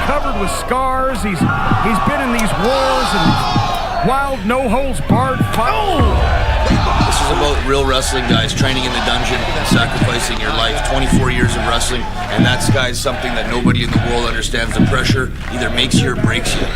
covered with scars. He's been in these wars and wild no-holds-barred This is about real wrestling, guys, training in the dungeon and sacrificing your life. 24 years of wrestling, and that's, guys, something that nobody in the world understands. The pressure either makes you or breaks you.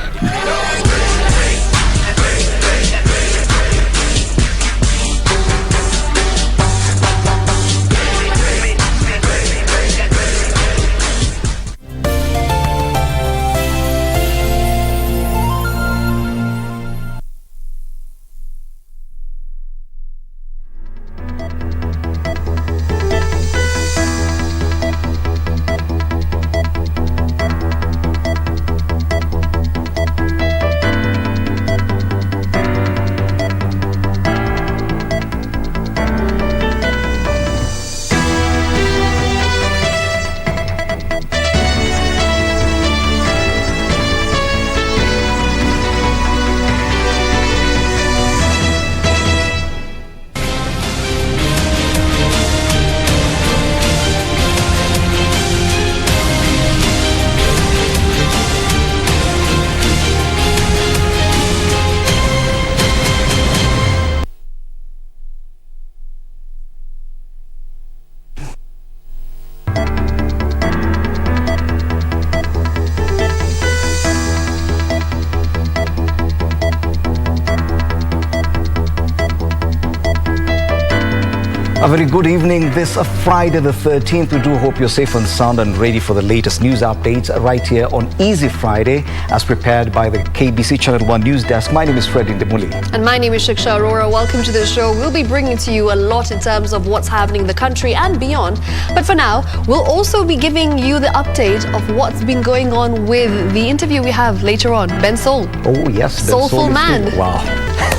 A very good evening. This Friday the 13th. We do hope you're safe and sound and ready for the latest news updates right here on Easy Friday, as prepared by the KBC Channel 1 News Desk. My name is Indimuli. And my name is Shiksha, Arora. Welcome to the show. We'll be bringing to you a lot in terms of what's happening in the country and beyond. But for now, we'll also be giving you the update of what's been going on with the interview we have later on. Ben Soul. Oh, yes. Soulful Man. Wow.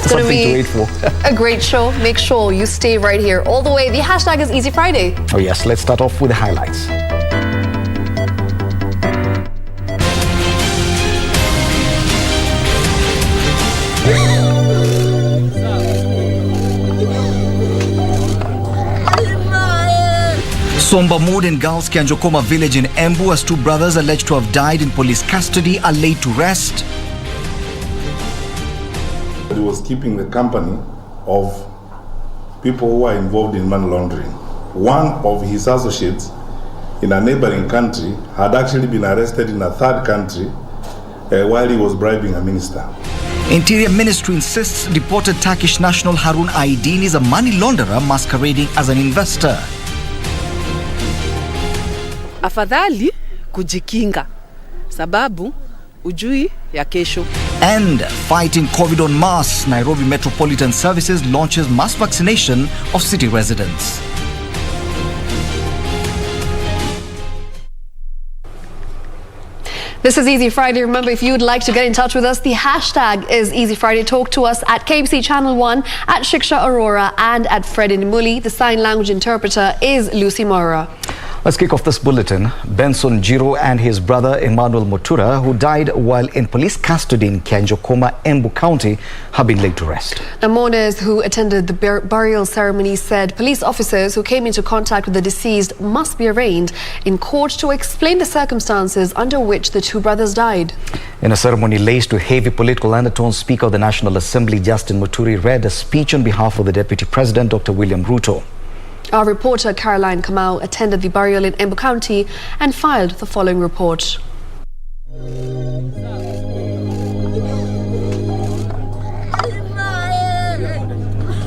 It's going to be a great show. Make sure you stay right here all the way. The hashtag is Easy Friday. Oh, yes. Let's start off with the highlights. Somber mood in Gulf's Kanjokoma village in Embu as two brothers alleged to have died in police custody are laid to rest. He was keeping the company of people who are involved in money laundering. One of his associates in a neighboring country had actually been arrested in a third country while he was bribing a minister. Interior Ministry insists deported Turkish national Harun Aydin is a money launderer masquerading as an investor. Afadhali kujikinga sababu ujui ya kesho. And fighting COVID en masse, Nairobi Metropolitan Services launches mass vaccination of city residents. This is Easy Friday. Remember, if you'd like to get in touch with us, the hashtag is Easy Friday. Talk to us at KBC Channel 1, at Shiksha Arora, and at Indimuli. The sign language interpreter is Lucy Mora. Let's kick off this bulletin. Benson Jiro and his brother Emmanuel Mutura, who died while in police custody in Kanjokoma, Embu County, have been laid to rest. Now, mourners who attended the burial ceremony said police officers who came into contact with the deceased must be arraigned in court to explain the circumstances under which the two brothers died. In a ceremony laced with heavy political undertones, Speaker of the National Assembly Justin Muturi read a speech on behalf of the Deputy President, Dr. William Ruto. Our reporter Caroline Kamau attended the burial in Embu County and filed the following report.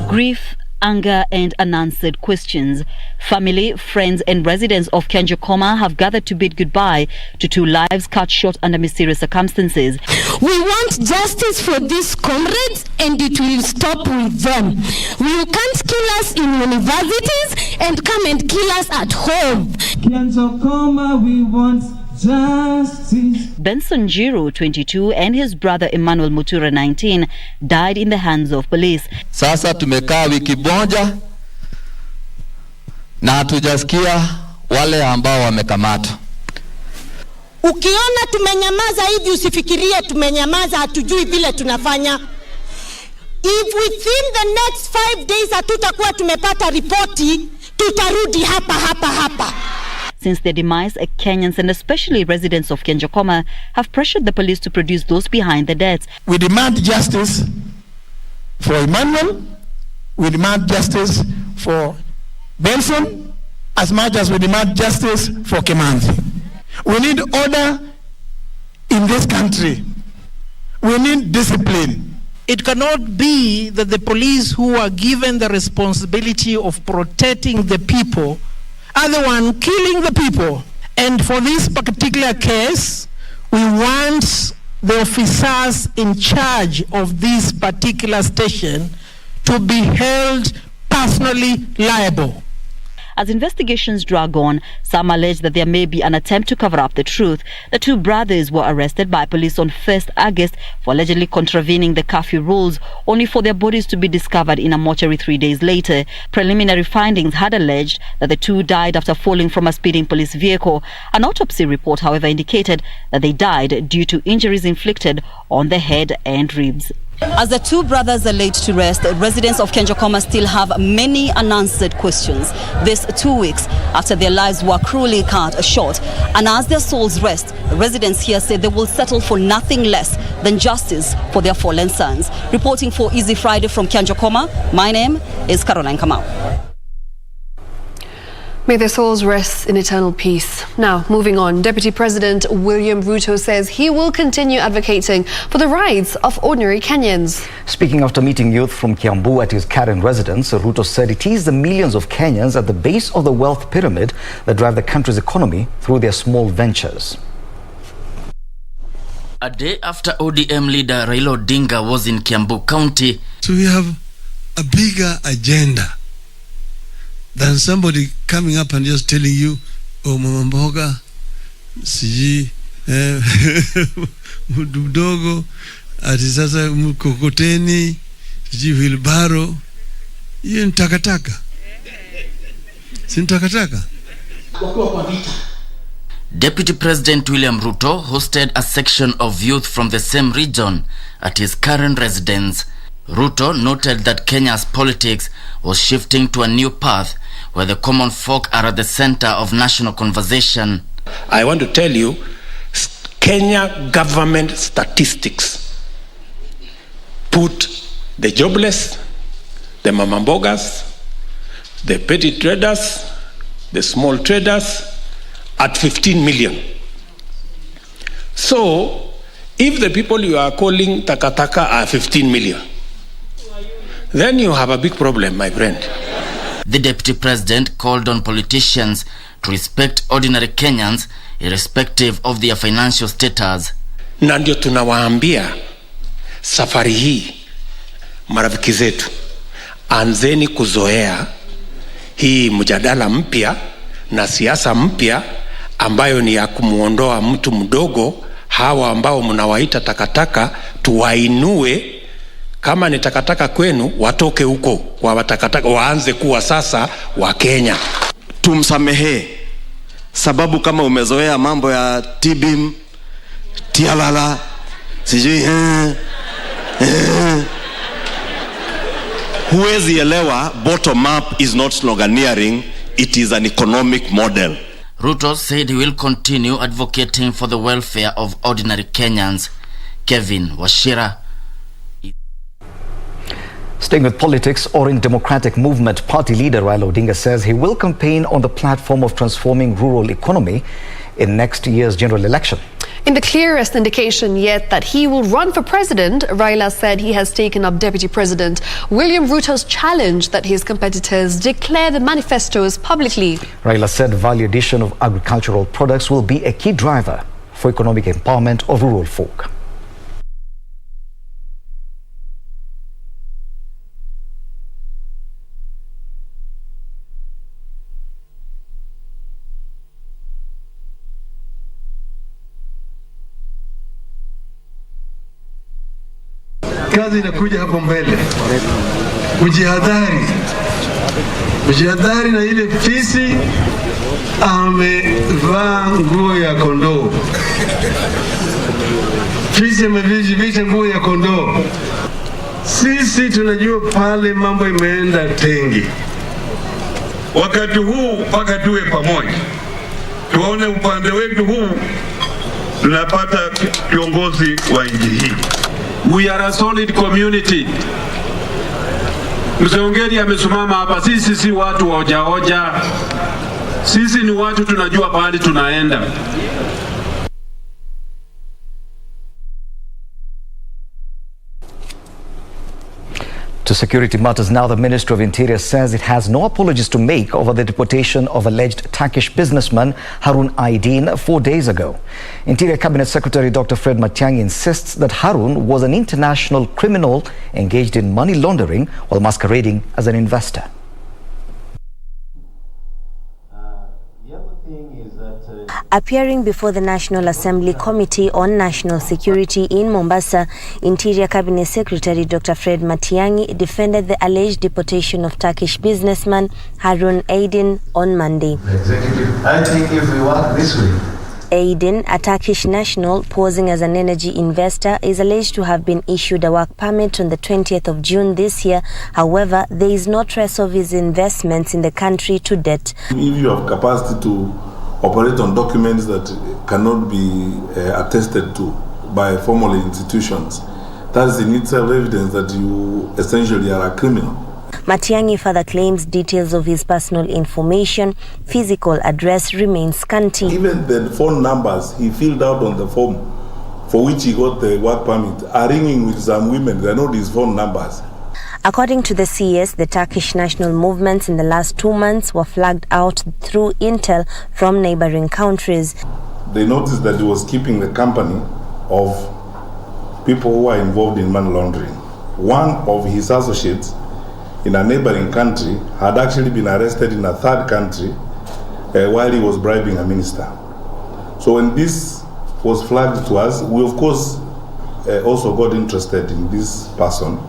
Grief, anger and unanswered questions. Family, friends and residents of Kanjokoma have gathered to bid goodbye to two lives cut short under mysterious circumstances. We want justice for these comrades and it will stop with them. You can't kill us in universities and come and kill us at home. Kanjokoma, we want justice. Benson Jiro, 22, and his brother Emmanuel Mutura, 19, died in the hands of police. Sasa tumekaa wiki moja na hatujasikia wale ambao wamekamatwa. Ukiona tumenyamaza hivi usifikirie tumenyamaza, hatujui vile tunafanya. If within the next 5 days hatutakuwa tumepata ripoti, tutarudi hapa. Since their demise, Kenyans and especially residents of Kenjokoma have pressured the police to produce those behind the deaths. We demand justice for Emmanuel. We demand justice for Benson as much as we demand justice for Kimanzi. We need order in this country. We need discipline. It cannot be that the police who are given the responsibility of protecting the people are the one killing the people. And for this particular case, we want the officers in charge of this particular station to be held personally liable. As investigations drag on, some allege that there may be an attempt to cover up the truth. The two brothers were arrested by police on 1st August for allegedly contravening the curfew rules, only for their bodies to be discovered in a mortuary 3 days later. Preliminary findings had alleged that the two died after falling from a speeding police vehicle. An autopsy report, however, indicated that they died due to injuries inflicted on the head and ribs. As the two brothers are laid to rest, residents of Kenjokoma still have many unanswered questions. This 2 weeks after their lives were cruelly cut short. And as their souls rest, residents here say they will settle for nothing less than justice for their fallen sons. Reporting for Easy Friday from Kenjokoma, my name is Caroline Kamau. May their souls rest in eternal peace. Now, moving on, Deputy President William Ruto says he will continue advocating for the rights of ordinary Kenyans. Speaking after meeting youth from Kiambu at his Karen residence, Ruto said it is the millions of Kenyans at the base of the wealth pyramid that drive the country's economy through their small ventures. A day after ODM leader Raila Odinga was in Kiambu County. So we have a bigger agenda than somebody coming up and just telling you, oh, mama mboga, siji, mdogo, ati sasa mkokoteni, siji wilbaro. Hiyo ni takataka. Si ni takataka. Deputy President William Ruto hosted a section of youth from the same region at his current residence. Ruto noted that Kenya's politics was shifting to a new path where the common folk are at the center of national conversation. I want to tell you, Kenya government statistics put the jobless, the mamambogas, the petty traders, the small traders at 15 million. So, if the people you are calling takataka are 15 million, then you have a big problem, my friend. The Deputy President called on politicians to respect ordinary Kenyans irrespective of their financial status. Na ndio tunawaambia safari hii, marafiki zetu, anzeni kuzoea hii mjadala mpya na siasa mpya ambayo ni ya kumuondoa mtu mdogo. Hawa ambao mnawaita takataka tuwainue. Kama ni takataka kwenu, watoke huko kwa watakataka, waanze kuwa sasa wa Kenya. Tumsamehe, sababu kama umezoea mambo ya tibim, tialala, sijui huwezi elewa. Bottom up is not sloganeering, it is an economic model. Ruto said he will continue advocating for the welfare of ordinary Kenyans. Kevin Washira. Staying with politics, Orange Democratic Movement Party leader Raila Odinga says he will campaign on the platform of transforming rural economy in next year's general election. In the clearest indication yet that he will run for president, Raila said he has taken up Deputy President William Ruto's challenge that his competitors declare the manifestos publicly. Raila said value addition of agricultural products will be a key driver for economic empowerment of rural folk. Kazi inakuja hapo mbele. Ujihadhari na ile fisi amevaa nguo ya kondoo. Fisi amevisha nguo ya kondoo. Sisi tunajua pale mambo imeenda tengi. Wakati huu mpaka tuwe pamoja. tuone upande wetu huu tunapata kiongozi wa nchi hii. We are a solid community. Mzee amesimama hapa, sisi si watu wa hoja. Sisi ni watu tunajua pahali tunaenda. To security matters now, the Ministry of Interior says it has no apologies to make over the deportation of alleged Turkish businessman Harun Aydin 4 days ago. Interior Cabinet Secretary Dr. Fred Matiang'i insists that Harun was an international criminal engaged in money laundering while masquerading as an investor. Appearing before the National Assembly Committee on National Security in Mombasa, Interior Cabinet Secretary Dr. Fred Matiang'i defended the alleged deportation of Turkish businessman Harun Aydin on Monday. I think if we work this way, Aydin, a Turkish national posing as an energy investor, is alleged to have been issued a work permit on the 20th of June this year. However, there is no trace of his investments in the country to date. If you have capacity to operate on documents that cannot be attested to by formal institutions, that is in itself evidence that you essentially are a criminal. Matiang'i further claims details of his personal information, physical address remains scanty. Even the phone numbers he filled out on the form for which he got the work permit are ringing with some women. They are not his phone numbers. According to the CS, the Turkish national movements in the last 2 months were flagged out through intel from neighboring countries. They noticed that he was keeping the company of people who are involved in money laundering. One of his associates in a neighboring country had actually been arrested in a third country while he was bribing a minister. So when this was flagged to us, we of course also got interested in this person.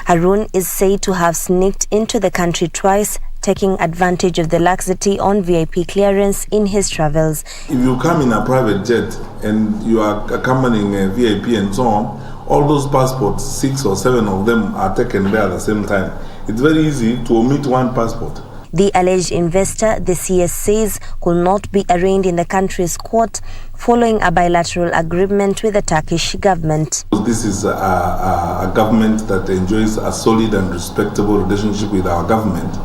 Harun is said to have sneaked into the country twice, taking advantage of the laxity on VIP clearance in his travels. If you come in a private jet and you are accompanying a VIP and so on, all those passports, 6 or 7 of them are taken there at the same time. It's very easy to omit one passport. The alleged investor, the CS says, could not be arraigned in the country's court following a bilateral agreement with the Turkish government. This is a government that enjoys a solid and respectable relationship with our government.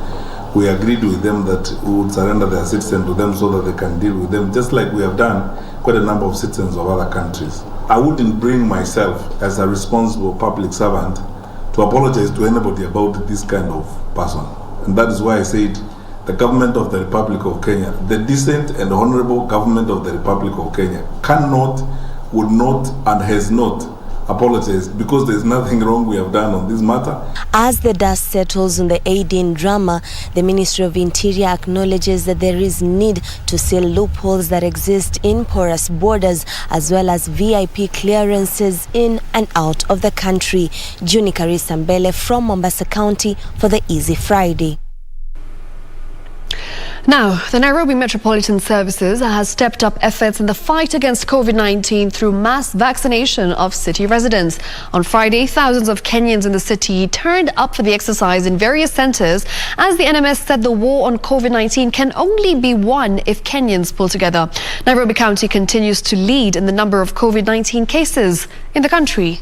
We agreed with them that we would surrender their citizens to them so that they can deal with them, just like we have done quite a number of citizens of other countries. I wouldn't bring myself as a responsible public servant to apologize to anybody about this kind of person. And that is why I said the government of the Republic of Kenya, the decent and honorable government of the Republic of Kenya cannot, would not, and has not apologized because there's nothing wrong we have done on this matter. As the dust settles on the Aydin drama, the Ministry of Interior acknowledges that there is need to seal loopholes that exist in porous borders as well as VIP clearances in and out of the country. Juni Karisa Mbele from Mombasa County for the Easy Friday. Now, the Nairobi Metropolitan Services has stepped up efforts in the fight against COVID-19 through mass vaccination of city residents. On Friday, thousands of Kenyans in the city turned up for the exercise in various centres as the NMS said the war on COVID-19 can only be won if Kenyans pull together. Nairobi County continues to lead in the number of COVID-19 cases in the country.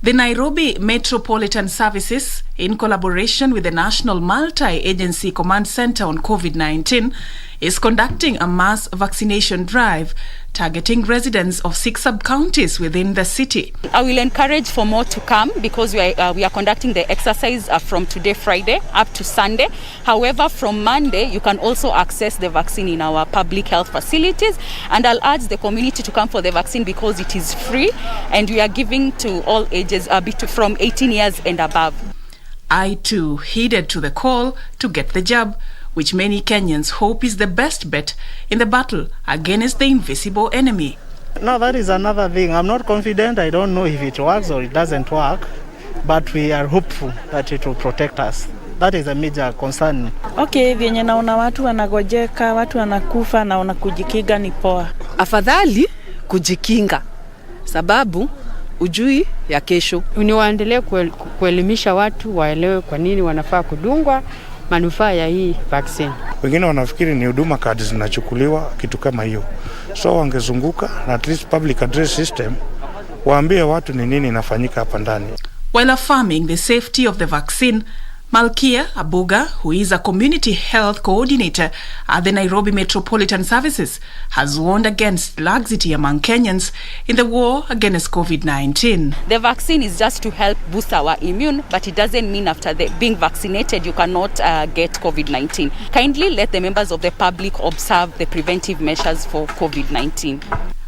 The Nairobi Metropolitan Services, in collaboration with the National Multi-Agency Command Center on COVID-19, is conducting a mass vaccination drive targeting residents of 6 sub-counties within the city. I will encourage for more to come because we are conducting the exercise from today, Friday, up to Sunday. However, from Monday, you can also access the vaccine in our public health facilities. And I'll urge the community to come for the vaccine because it is free and we are giving to all ages from 18 years and above. I too heeded to the call to get the jab, which many Kenyans hope is the best bet in the battle against the invisible enemy. No, that is another thing. I'm not confident. I don't know if it works or it doesn't work, but we are hopeful that it will protect us. That is a major concern. Okay, vyenye naona watu wanagojeka, watu wanakufa, naona kujikinga ni poa. Afadhali kujikinga, sababu ujui ya kesho. Ni waendelee kuelimisha watu waelewe kwa nini wanafaa kudungwa, manufaa ya hii vaccine. Wengine wanafikiri ni huduma cards zinachukuliwa kitu kama hiyo. So wangezunguka na at least public address system waambie watu ni nini inafanyika hapa ndani. While affirming the safety of the vaccine, Malkia Abuga, who is a community health coordinator at the Nairobi Metropolitan Services, has warned against laxity among Kenyans in the war against COVID-19. The vaccine is just to help boost our immune, but it doesn't mean after being vaccinated you cannot get COVID-19. Kindly let the members of the public observe the preventive measures for COVID-19.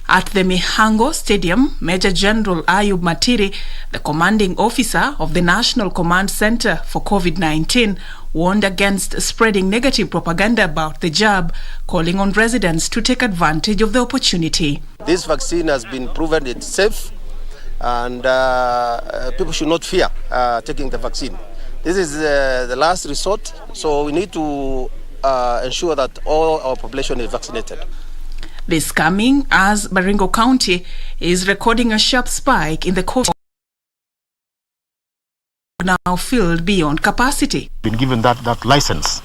At the Mihango Stadium, Major General Ayub Matiri, the commanding officer of the National Command Center for COVID-19, warned against spreading negative propaganda about the jab, calling on residents to take advantage of the opportunity. This vaccine has been proven it's safe, and people should not fear taking the vaccine. This is the last resort, so we need to ensure that all our population is vaccinated. This coming as Baringo County is recording a sharp spike in the COVID now filled beyond capacity. Been given that license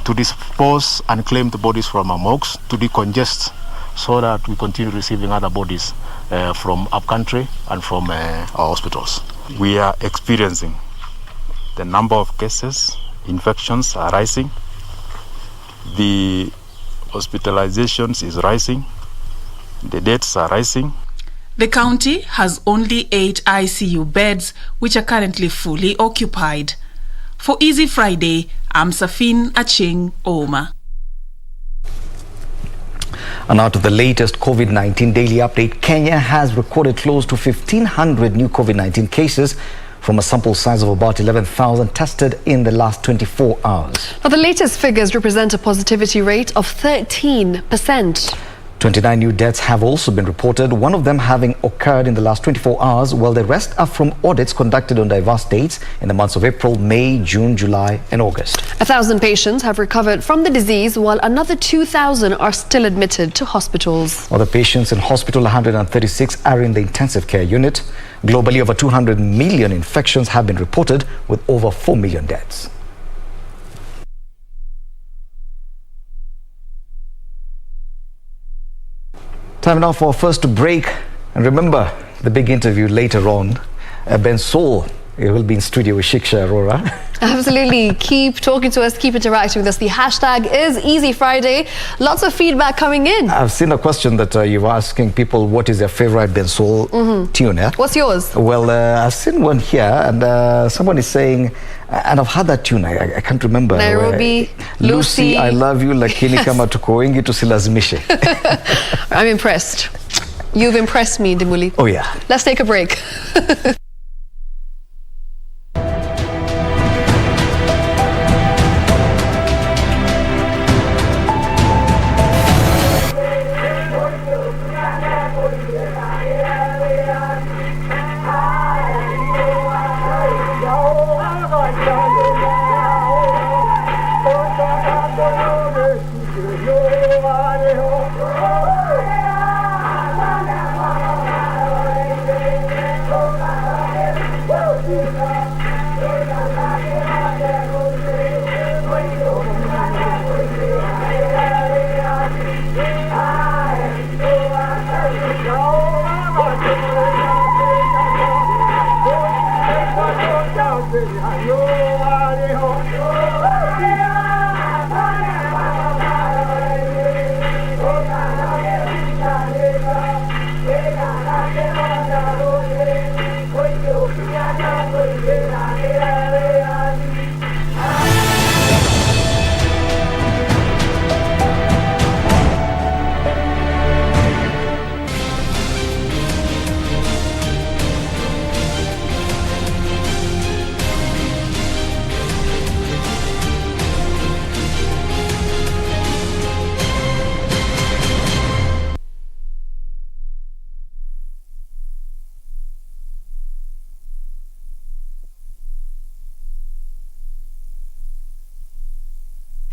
to dispose unclaimed bodies from our morgues, to decongest, so that we continue receiving other bodies from upcountry and from our hospitals. We are experiencing the number of cases, infections are rising. The hospitalizations is rising, the deaths are rising. The county has only 8 ICU beds, which are currently fully occupied. For Easy Friday, I'm Safin Aching Oma. And now to the latest COVID-19 daily update. Kenya has recorded close to 1,500 new COVID-19 cases from a sample size of about 11,000 tested in the last 24 hours. Now, the latest figures represent a positivity rate of 13%. 29 new deaths have also been reported, one of them having occurred in the last 24 hours, while the rest are from audits conducted on diverse dates in the months of April, May, June, July and August. 1,000 patients have recovered from the disease, while another 2,000 are still admitted to hospitals. Other patients in hospital, 136 are in the intensive care unit. Globally, over 200 million infections have been reported, with over 4 million deaths. Time now for our first break. And remember, the big interview later on. Ben Sol will be in studio with Shiksha, Arora. Absolutely. Keep talking to us, keep interacting with us. The hashtag is Easy Friday. Lots of feedback coming in. I've seen a question that you were asking people what is their favorite Ben Sol tune. What's yours? Well, I've seen one here, and someone is saying, and I've had that tune, I can't remember. Nairobi, Lucy, I love you, lakini kama tuko wengi tusilazimishe. I'm impressed. You've impressed me, Indimuli. Oh yeah. Let's take a break.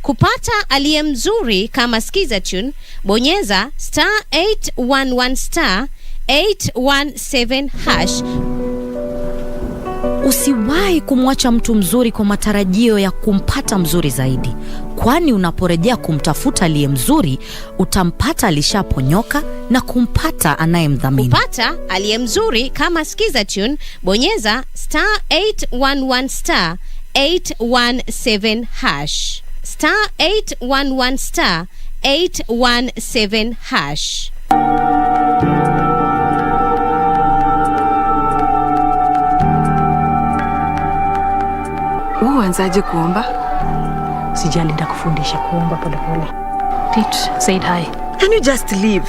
Kupata aliye mzuri kama skiza tune, bonyeza *811 *817 hash. Usiwahi kumwacha mtu mzuri kwa matarajio ya kumpata mzuri zaidi, kwani unaporejea kumtafuta aliye mzuri, utampata alishaponyoka na kumpata anayemdhamini. Kupata aliye mzuri kama Skiza Tune, bonyeza *811 *817 hash. *811 *817 hash. Uanzaje kuomba? Sijali nitakufundisha kuomba polepole. Pete said hi. Can you just leave?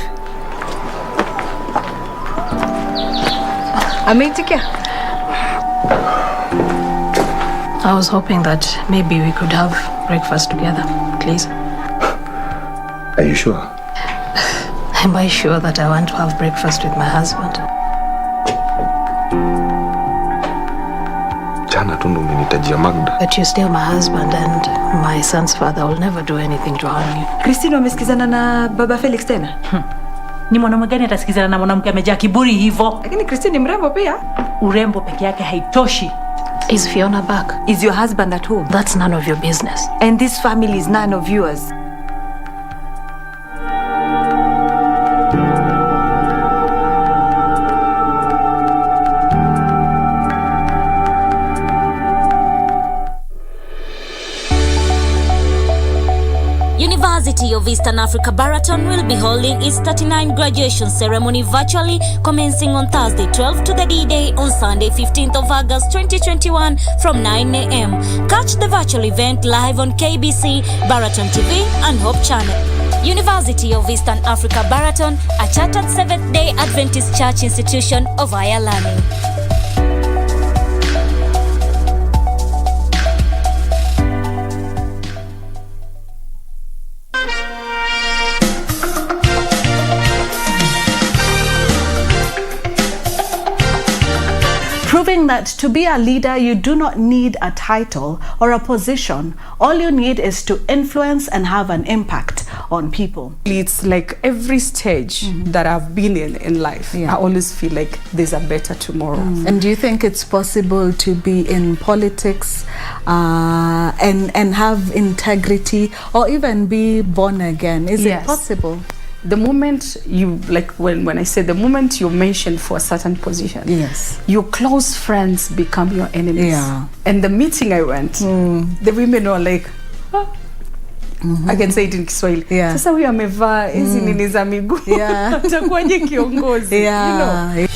Ameitikia. I was hoping that maybe we could have breakfast together, please. Are you sure? Am I sure that I want to have breakfast with my husband? Jana tu ndo umenitajia Magda. But you're still my husband and my son's father will never do anything to harm you. Christine wamesikizana na baba Felix tena? Ni mwanaume gani atasikizana na mwanamke amejaa kiburi hivyo? Lakini Christine ni mrembo pia. Urembo peke yake haitoshi. Is Fiona back? Is your husband at home? That's none of your business. And this family is none of yours. University of Eastern Africa Baraton will be holding its 39th graduation ceremony virtually, commencing on Thursday 12th to the D-Day on Sunday 15th of August 2021 from 9 a.m. Catch the virtual event live on KBC, Baraton TV and Hope Channel. University of Eastern Africa Baraton, a chartered Seventh-day Adventist Church institution of higher learning. Proving that to be a leader, you do not need a title or a position. All you need is to influence and have an impact on people. It's like every stage that I've been in life, I always feel like there's a better tomorrow. And do you think it's possible to be in politics and have integrity or even be born again? Is it possible? The moment you, like when I say the moment you're mentioned for a certain position, your close friends become your enemies. And the meeting I went, the women were like, I can say it in Kiswahili. Sasa huyu amevaa hizi nini za miguu. Atakuwaje kiongozi? You know?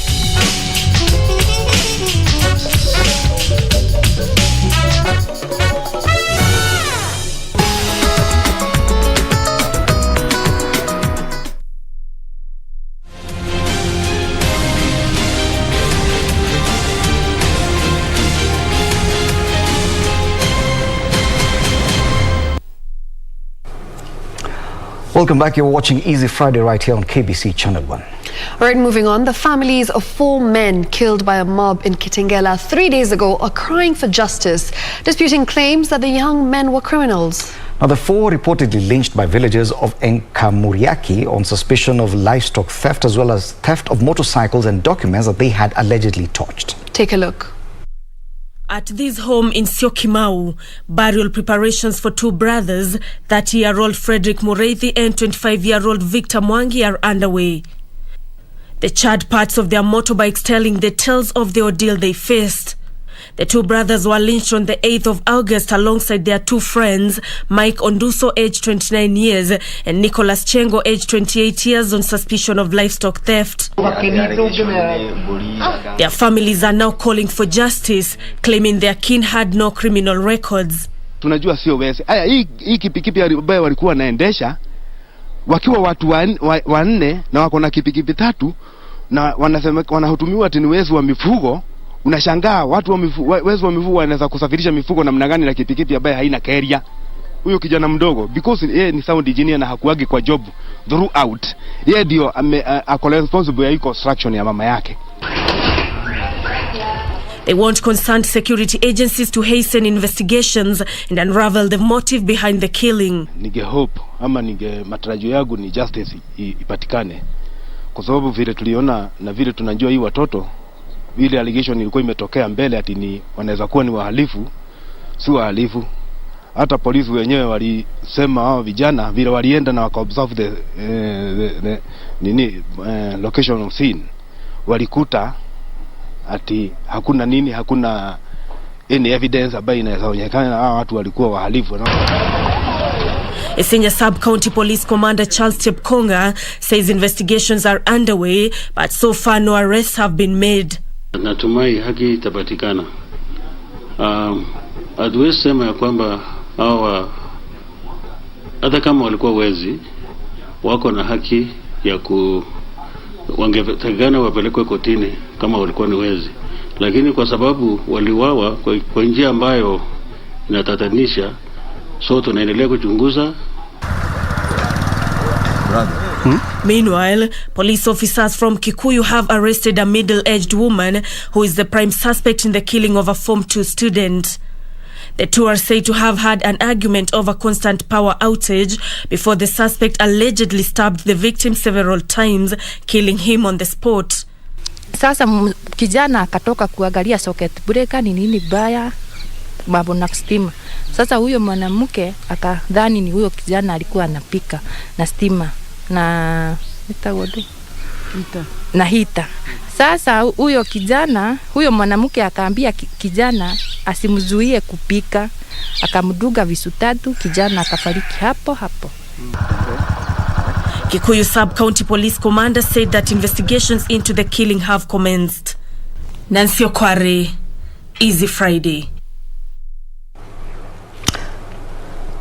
Welcome back. You're watching Easy Friday right here on KBC Channel 1. All right, moving on. The families of 4 men killed by a mob in Kitengela 3 days ago are crying for justice, disputing claims that the young men were criminals. Now, the 4 reportedly lynched by villagers of Enkamuriaki on suspicion of livestock theft as well as theft of motorcycles and documents that they had allegedly torched. Take a look. At this home in Syokimau, burial preparations for 2 brothers, 30-year-old Frederick Mureithi and 25-year-old Victor Mwangi, are underway. The charred parts of their motorbikes telling the tales of the ordeal they faced. The 2 brothers were lynched on the 8th of August alongside their 2 friends, Mike Onduso, aged 29 years, and Nicholas Chengo, aged 28 years, on suspicion of livestock theft. Their families are now calling for justice, claiming their kin had no criminal records. Tunajua sio wezi. Hii kipikipi ambayo walikuwa wanaendesha wakiwa watu wanne na wako na kipikipi 3 na wanasema wanahutumiwa ati ni wezi wa mifugo. Unashangaa watu wezi wa mifugo wanaweza kusafirisha mifugo namna gani na kipikipi ambaye haina carrier. Huyo kijana mdogo, because yeye ni sound engineer na hakuagi kwa job throughout, yeye ndio ako responsible ya construction ya mama yake. They want concerned security agencies to hasten investigations and unravel the motive behind the killing. Nige hope ama matarajio yangu ni justice ipatikane, kwa sababu vile tuliona na vile tunajua hii watoto ile allegation ilikuwa imetokea mbele ati ni wanaweza kuwa ni wahalifu, si wahalifu. Hata polisi wenyewe walisema hao vijana vile walienda na wakaobserve the location of scene, walikuta ati hakuna any evidence ambayo inaonyesha hao watu walikuwa wahalifu. A senior sub-county police commander Charles Chepkonga says investigations are underway, but so far no arrests have been made. Natumai haki itapatikana. Hatuwezi sema ya kwamba hawa hata kama walikuwa wezi wako na haki ya wangetakana wapelekwe kotini kama walikuwa ni wezi, lakini kwa sababu waliwawa kwa njia ambayo inatatanisha, so tunaendelea kuchunguza. Meanwhile, police officers from Kikuyu have arrested a middle-aged woman who is the prime suspect in the killing of a Form 2 student. The two are said to have had an argument over constant power outage before the suspect allegedly stabbed the victim several times, killing him on the spot. Sasa kijana akatoka kuangalia socket breaker ni nini baya mambo na stima. Sasa huyo mwanamke akadhani ni huyo kijana alikuwa anapika na stima na hita. Sasa huyo mwanamke akaambia kijana asimzuie kupika, akamduga visu 3, kijana akafariki hapo hapo. Kikuyu Sub-County Police Commander said that investigations into the killing have commenced. Nancy Okware, Easy Friday.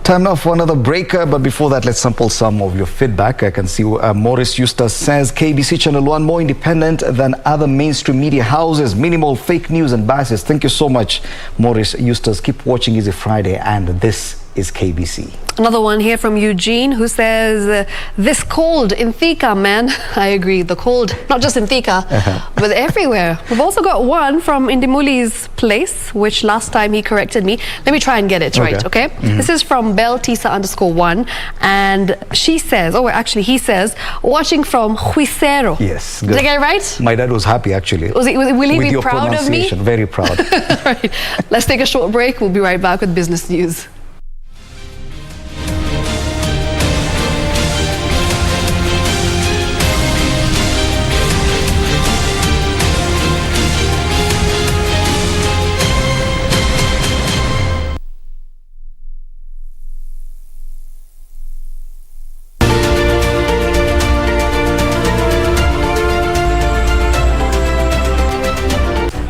Time now for another breaker, but before that, let's sample some of your feedback. I can see Maurice Eustace says KBC Channel 1 more independent than other mainstream media houses, minimal fake news and biases. Thank you so much, Maurice Eustace. Keep watching Easy Friday, and this is KBC. Another one here from Eugene who says, this cold in Thika, man. I agree, the cold, not just in Thika, but everywhere. We've also got one from Indimuli's place, which last time he corrected me. Let me try and get it right, okay? This is from Beltisa_1, and she says, he says, watching from Huisero. Yes. Good. Did I get it right? My dad was happy, actually. Will he with be your proud of me? Very proud. Right. Let's take a short break. We'll be right back with business news.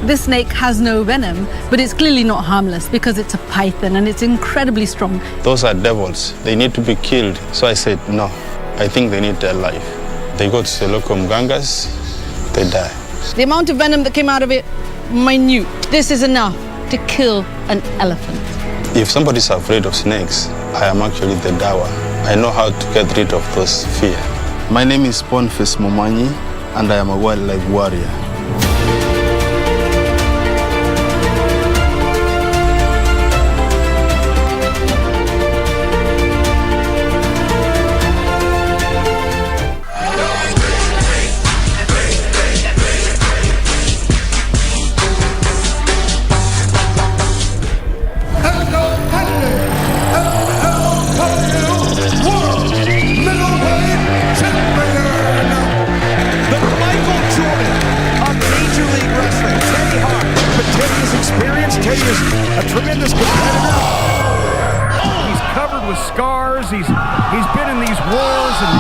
This snake has no venom, but it's clearly not harmless because it's a python and it's incredibly strong. Those are devils. They need to be killed. So I said, no, I think they need their life. They go to the local mgangas, they die. The amount of venom that came out of it, minute. This is enough to kill an elephant. If somebody's afraid of snakes, I am actually the dawa. I know how to get rid of those fear. My name is Boniface Momanyi, and I am a wildlife warrior. A tremendous competitor. He's covered with scars. He's been in these wars and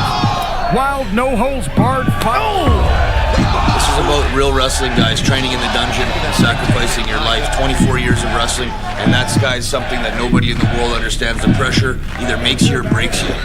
wild, no-holds-barred fights. This is about real wrestling, guys. Training in the dungeon, sacrificing your life. 24 years of wrestling, and that's, guys, something that nobody in the world understands. The pressure either makes you or breaks you.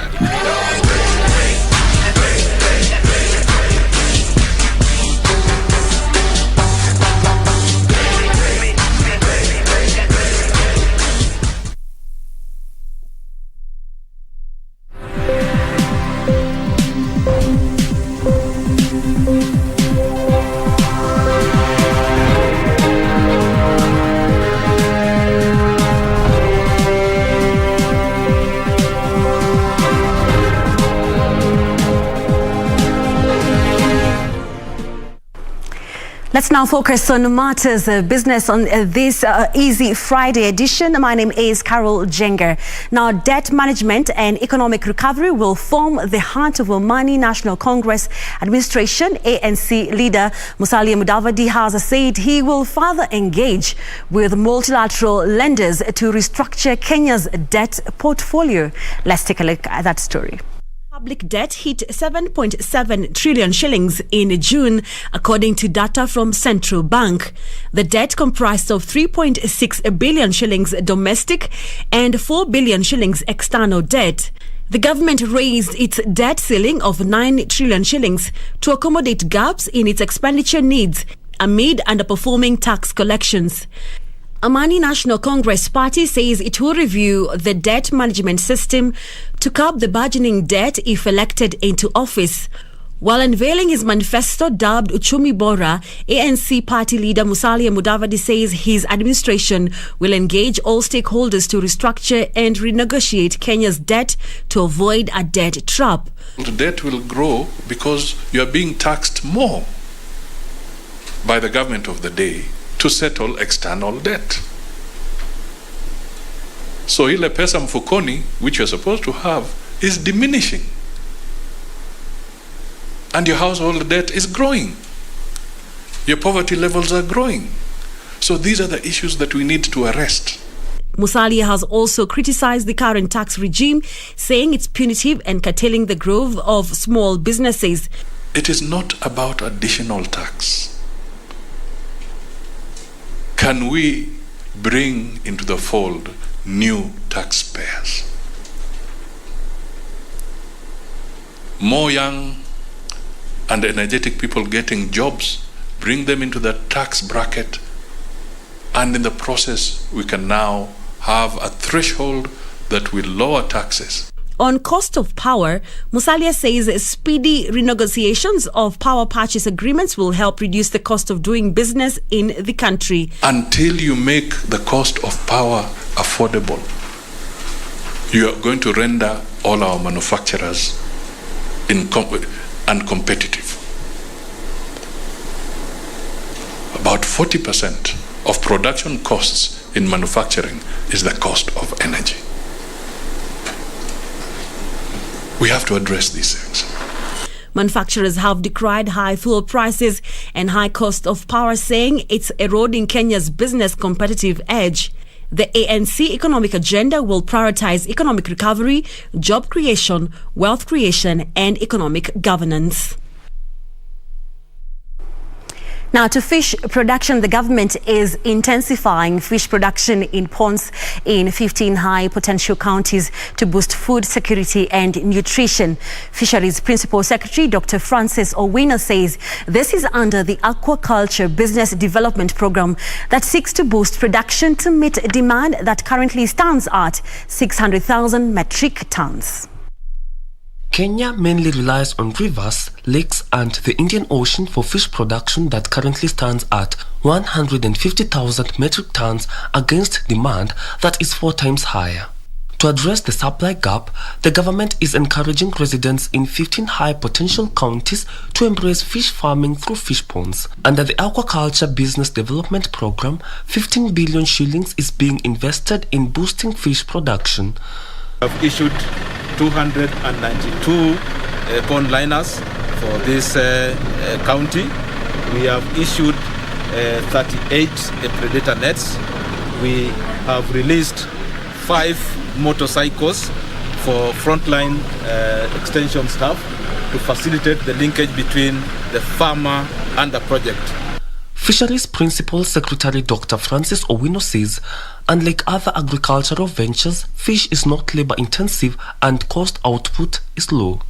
Let's now focus on matters business on this Easy Friday edition. My name is Carol Jenger. Now, debt management and economic recovery will form the heart of Omani National Congress administration. ANC leader Musalia Mudavadi has said he will further engage with multilateral lenders to restructure Kenya's debt portfolio. Let's take a look at that story. Public debt hit 7.7 trillion shillings in June, according to data from Central Bank. The debt comprised of 3.6 billion shillings domestic and 4 billion shillings external debt. The government raised its debt ceiling of 9 trillion shillings to accommodate gaps in its expenditure needs amid underperforming tax collections. Omani National Congress Party says it will review the debt management system to curb the burgeoning debt if elected into office. While unveiling his manifesto dubbed Uchumi Bora, ANC party leader Musalia Mudavadi says his administration will engage all stakeholders to restructure and renegotiate Kenya's debt to avoid a debt trap. The debt will grow because you are being taxed more by the government of the day to settle external debt. So ile pesa mfukoni which you're supposed to have is diminishing. And your household debt is growing. Your poverty levels are growing. So these are the issues that we need to arrest. Musalia has also criticized the current tax regime, saying it's punitive and curtailing the growth of small businesses. It is not about additional tax. Can we bring into the fold new taxpayers? More young and energetic people getting jobs, bring them into the tax bracket, and in the process we can now have a threshold that will lower taxes. On cost of power, Musalia says speedy renegotiations of power purchase agreements will help reduce the cost of doing business in the country. Until you make the cost of power affordable, you are going to render all our manufacturers uncompetitive. About 40% of production costs in manufacturing is the cost of energy. We have to address these things. Manufacturers have decried high fuel prices and high cost of power, saying it's eroding Kenya's business competitive edge. The ANC economic agenda will prioritize economic recovery, job creation, wealth creation, and economic governance. Now, to fish production, the government is intensifying fish production in ponds in 15 high potential counties to boost food security and nutrition. Fisheries Principal Secretary Dr. Francis Owino says this is under the Aquaculture Business Development Program that seeks to boost production to meet demand that currently stands at 600,000 metric tons. Kenya mainly relies on rivers, lakes and the Indian Ocean for fish production that currently stands at 150,000 metric tons against demand that is 4 times higher. To address the supply gap, the government is encouraging residents in 15 high potential counties to embrace fish farming through fish ponds. Under the Aquaculture Business Development Program, 15 billion shillings is being invested in boosting fish production. I've issued 292 pond liners for this county. We have issued 38 predator nets. We have released 5 motorcycles for frontline extension staff to facilitate the linkage between the farmer and the project. Fisheries Principal Secretary Dr. Francis Owino says, unlike other agricultural ventures, fish is not labor intensive and cost output is low.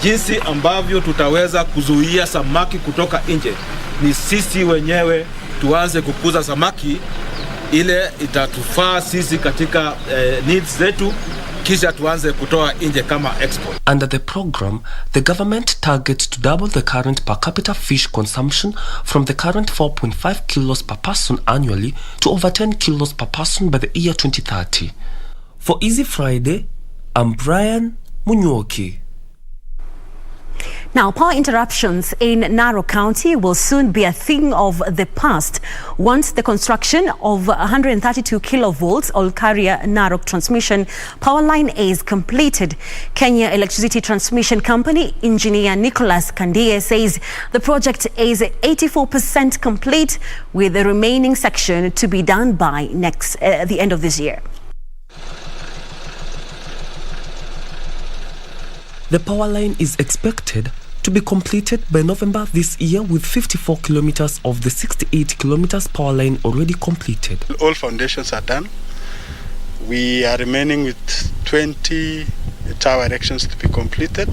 Jinsi ambavyo tutaweza kuzuia samaki kutoka nje ni sisi wenyewe tuanze kukuza samaki ile itatufaa sisi katika needs zetu, kisha tuanze kutoa nje kama export. Under the program, the government targets to double the current per capita fish consumption from the current 4.5 kilos per person annually to over 10 kilos per person by the year 2030. For Easy Friday, I'm Brian Munyuoki. Now, power interruptions in Narok County will soon be a thing of the past once the construction of 132 kilovolts all-carrier Narok transmission power line is completed. Kenya Electricity Transmission Company engineer Nicholas Kandie says the project is 84% complete, with the remaining section to be done by the end of this year. The power line is expected to be completed by November this year, with 54 kilometers of the 68 kilometers power line already completed. All foundations are done. We are remaining with 20 tower erections to be completed.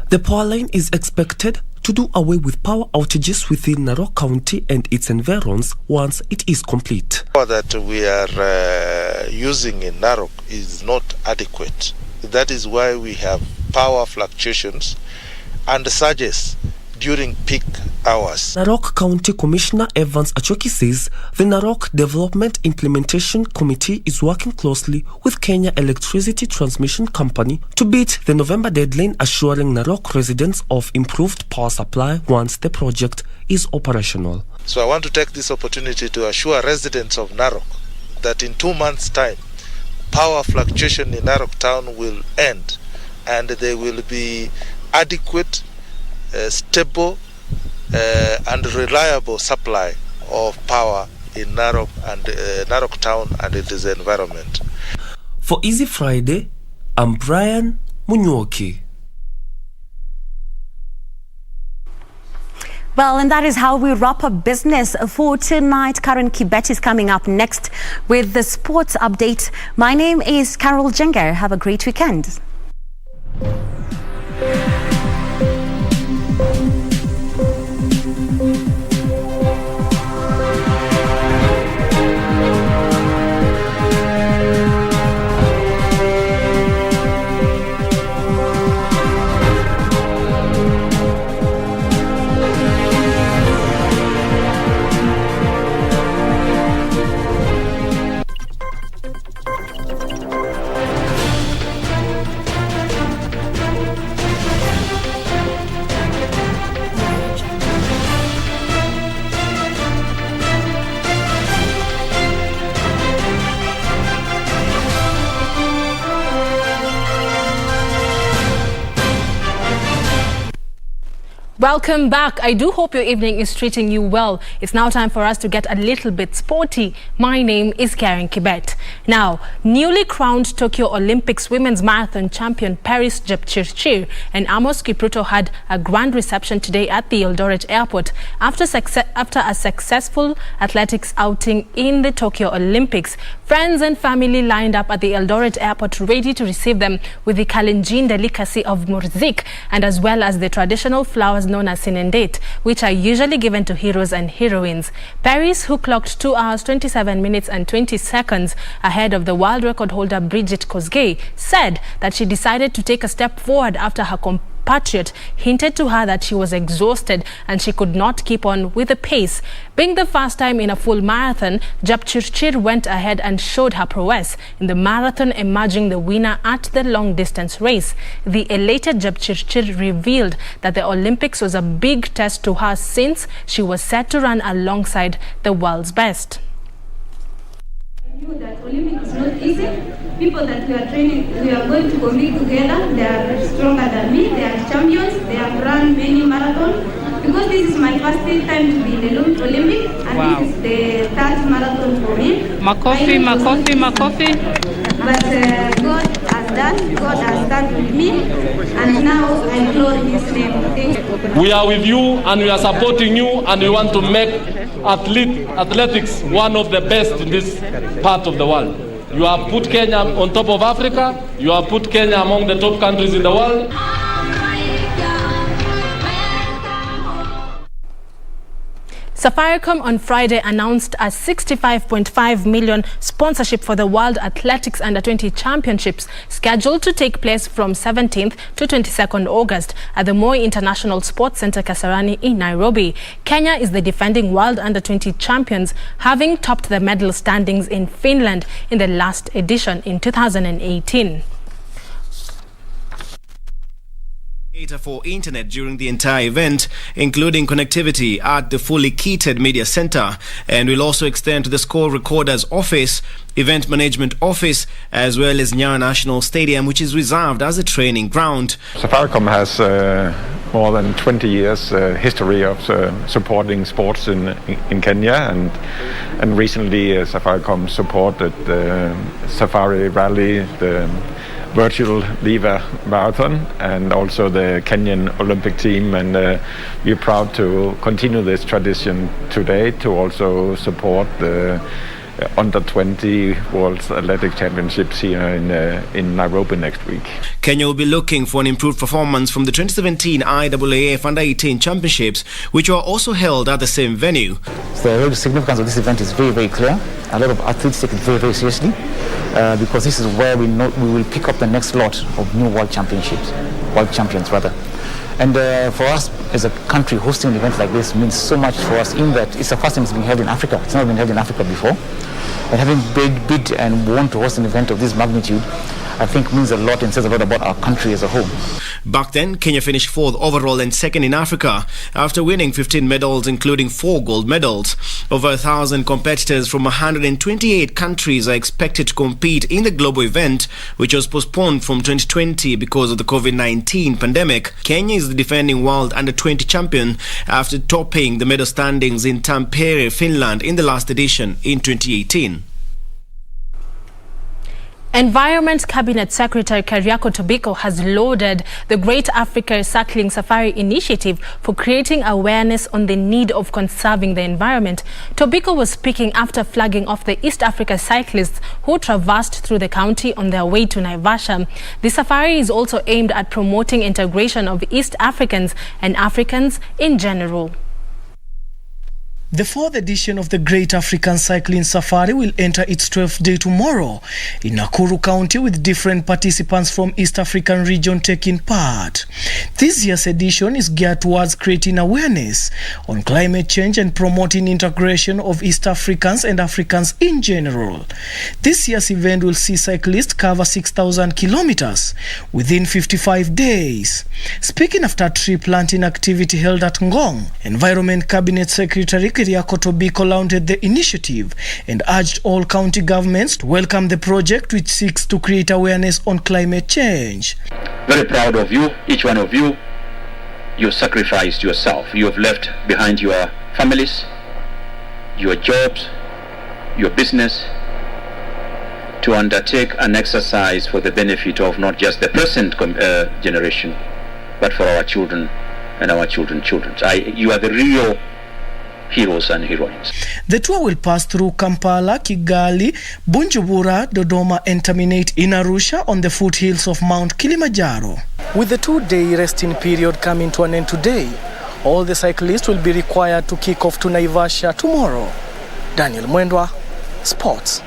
The power line is expected to do away with power outages within Narok County and its environs once it is complete. The power that we are using in Narok is not adequate. That is why we have power fluctuations and surges during peak hours. Narok County Commissioner Evans Achoki says the Narok Development Implementation Committee is working closely with Kenya Electricity Transmission Company to beat the November deadline, assuring Narok residents of improved power supply once the project is operational. So I want to take this opportunity to assure residents of Narok that in 2 months' time, power fluctuation in Narok town will end and there will be adequate, stable and reliable supply of power in Narok and Narok town and its environment. For Easy Friday, I'm Brian Munyoki. Well, and that is how we wrap up business for tonight. Karen Kibet is coming up next with the sports update. My name is Carol Jenger. Have a great weekend. Welcome back. I do hope your evening is treating you well. It's now time for us to get a little bit sporty. My name is Karen Kibet. Now, newly crowned Tokyo Olympics women's marathon champion Paris Jepchirchir and Amos Kipruto had a grand reception today at the Eldoret airport after a successful athletics outing in the Tokyo Olympics. Friends and family lined up at the Eldoret airport ready to receive them with the Kalenjin delicacy of murzik and as well as the traditional flowers known as sinendet, which are usually given to heroes and heroines. Paris, who clocked 2 hours 27 minutes and 20 seconds ahead of the world record holder Brigitte Kosgei, said that she decided to take a step forward after her compatriot hinted to her that she was exhausted and she could not keep on with the pace. Being the first time in a full marathon, Jepchirchir went ahead and showed her prowess in the marathon, emerging the winner at the long-distance race. The elated Jepchirchir revealed that the Olympics was a big test to her since she was set to run alongside the world's best. I knew that Olympics is not easy. People that we are training, we are going to compete together. They are stronger than me. They are champions. They have run many marathons. Because this is my first time to be in the Olympic, and this is the third marathon for me. Makofi. But God has done. God has done with me, and now I glory His name. We are with you, and we are supporting you, and we want to make athletics one of the best in this part of the world. You have put Kenya on top of Africa. You have put Kenya among the top countries in the world. Safaricom on Friday announced a 65.5 million sponsorship for the World Athletics Under-20 Championships, scheduled to take place from 17th to 22nd August at the Moi International Sports Centre Kasarani in Nairobi. Kenya is the defending World Under-20 champions, having topped the medal standings in Finland in the last edition. 2018. Data for internet during the entire event, including connectivity at the fully kitted media center, and will also extend to the score recorder's office, event management office, as well as Nya National Stadium, which is reserved as a training ground. Safaricom has more than 20 years history of supporting sports in Kenya, and recently Safaricom supported the Safari Rally, the virtual Viva Marathon, and also the Kenyan Olympic team, and we're proud to continue this tradition today to also support the under 20 World Athletic Championships here in Nairobi next week. Kenya will be looking for an improved performance from the 2017 IAAF Under 18 Championships, which were also held at the same venue. So the significance of this event is very, very clear. A lot of athletes take it very, very seriously because this is where we will pick up the next lot of new world champions rather. And for us as a country, hosting an event like this means so much for us in that it's the first time it's been held in Africa. It's not been held in Africa before. And having bid and want to host an event of this magnitude, I think means a lot and says a lot about our country as a whole. Back then, Kenya finished 4th overall and 2nd in Africa after winning 15 medals, including 4 gold medals. Over 1,000 competitors from 128 countries are expected to compete in the global event, which was postponed from 2020 because of the COVID-19 pandemic. Kenya is the defending world under-20 champion after topping the medal standings in Tampere, Finland in the last edition in 2018. Environment Cabinet Secretary Keriako Tobiko has lauded the Great Africa Cycling Safari initiative for creating awareness on the need of conserving the environment. Tobiko was speaking after flagging off the East Africa cyclists who traversed through the county on their way to Naivasha. The safari is also aimed at promoting integration of East Africans and Africans in general. The 4th edition of the Great African Cycling Safari will enter its 12th day tomorrow in Nakuru County, with different participants from East African region taking part. This year's edition is geared towards creating awareness on climate change and promoting integration of East Africans and Africans in general. This year's event will see cyclists cover 6,000 kilometers within 55 days. Speaking after a tree planting activity held at Ngong, Environment Cabinet Secretary Keriako Tobiko lauded the initiative and urged all county governments to welcome the project, which seeks to create awareness on climate change. Very proud of you, each one of you. You sacrificed yourself. You have left behind your families, your jobs, your business, to undertake an exercise for the benefit of not just the present generation, but for our children and our children's children. You are the real heroes and heroines. The tour will pass through Kampala, Kigali, Bujumbura, Dodoma, and terminate in Arusha on the foothills of Mount Kilimanjaro. With the 2-day resting period coming to an end today, all the cyclists will be required to kick off to Naivasha tomorrow. Daniel Mwendwa, Sports.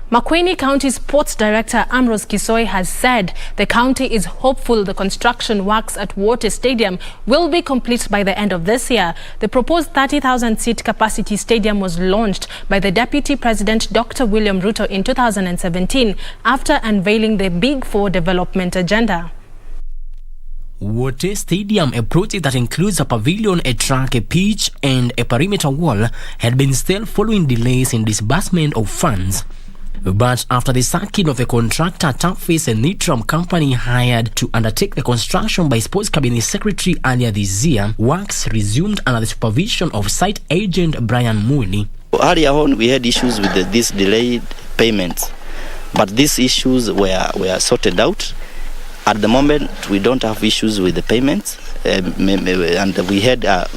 Makueni County Sports Director Ambrose Kisoi has said the county is hopeful the construction works at Water Stadium will be complete by the end of this year. The proposed 30,000-seat capacity stadium was launched by the Deputy President Dr. William Ruto in 2017 after unveiling the Big Four development agenda. Water Stadium, a project that includes a pavilion, a track, a pitch, and a perimeter wall, had been stalled following delays in disbursement of funds. But after the sacking of the contractor, Toughface and Nitram company hired to undertake the construction by Sports Cabinet Secretary earlier this year, works resumed under the supervision of site agent Brian Mooney. Earlier on, we had issues with these delayed payments, but these issues were sorted out. At the moment, we don't have issues with the payments, and we had a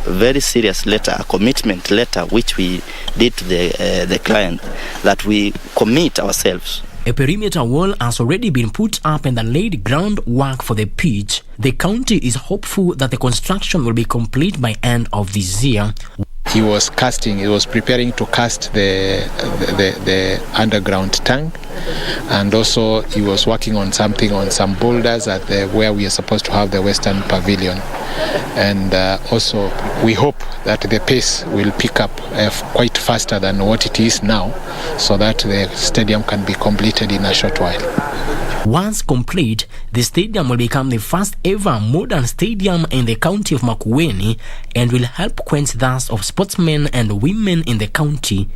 very serious letter, a commitment letter, which we did to the client, that we commit ourselves. A perimeter wall has already been put up and the laid groundwork for the pitch. The county is hopeful that the construction will be complete by end of this year. He was preparing to cast the underground tank, and also he was working on some boulders at where we are supposed to have the Western Pavilion. And also we hope that the pace will pick up quite faster than what it is now, so that the stadium can be completed in a short while. Once complete, the stadium will become the first ever modern stadium in the county of Makueni and will help quench thirst of sportsmen and women in the county.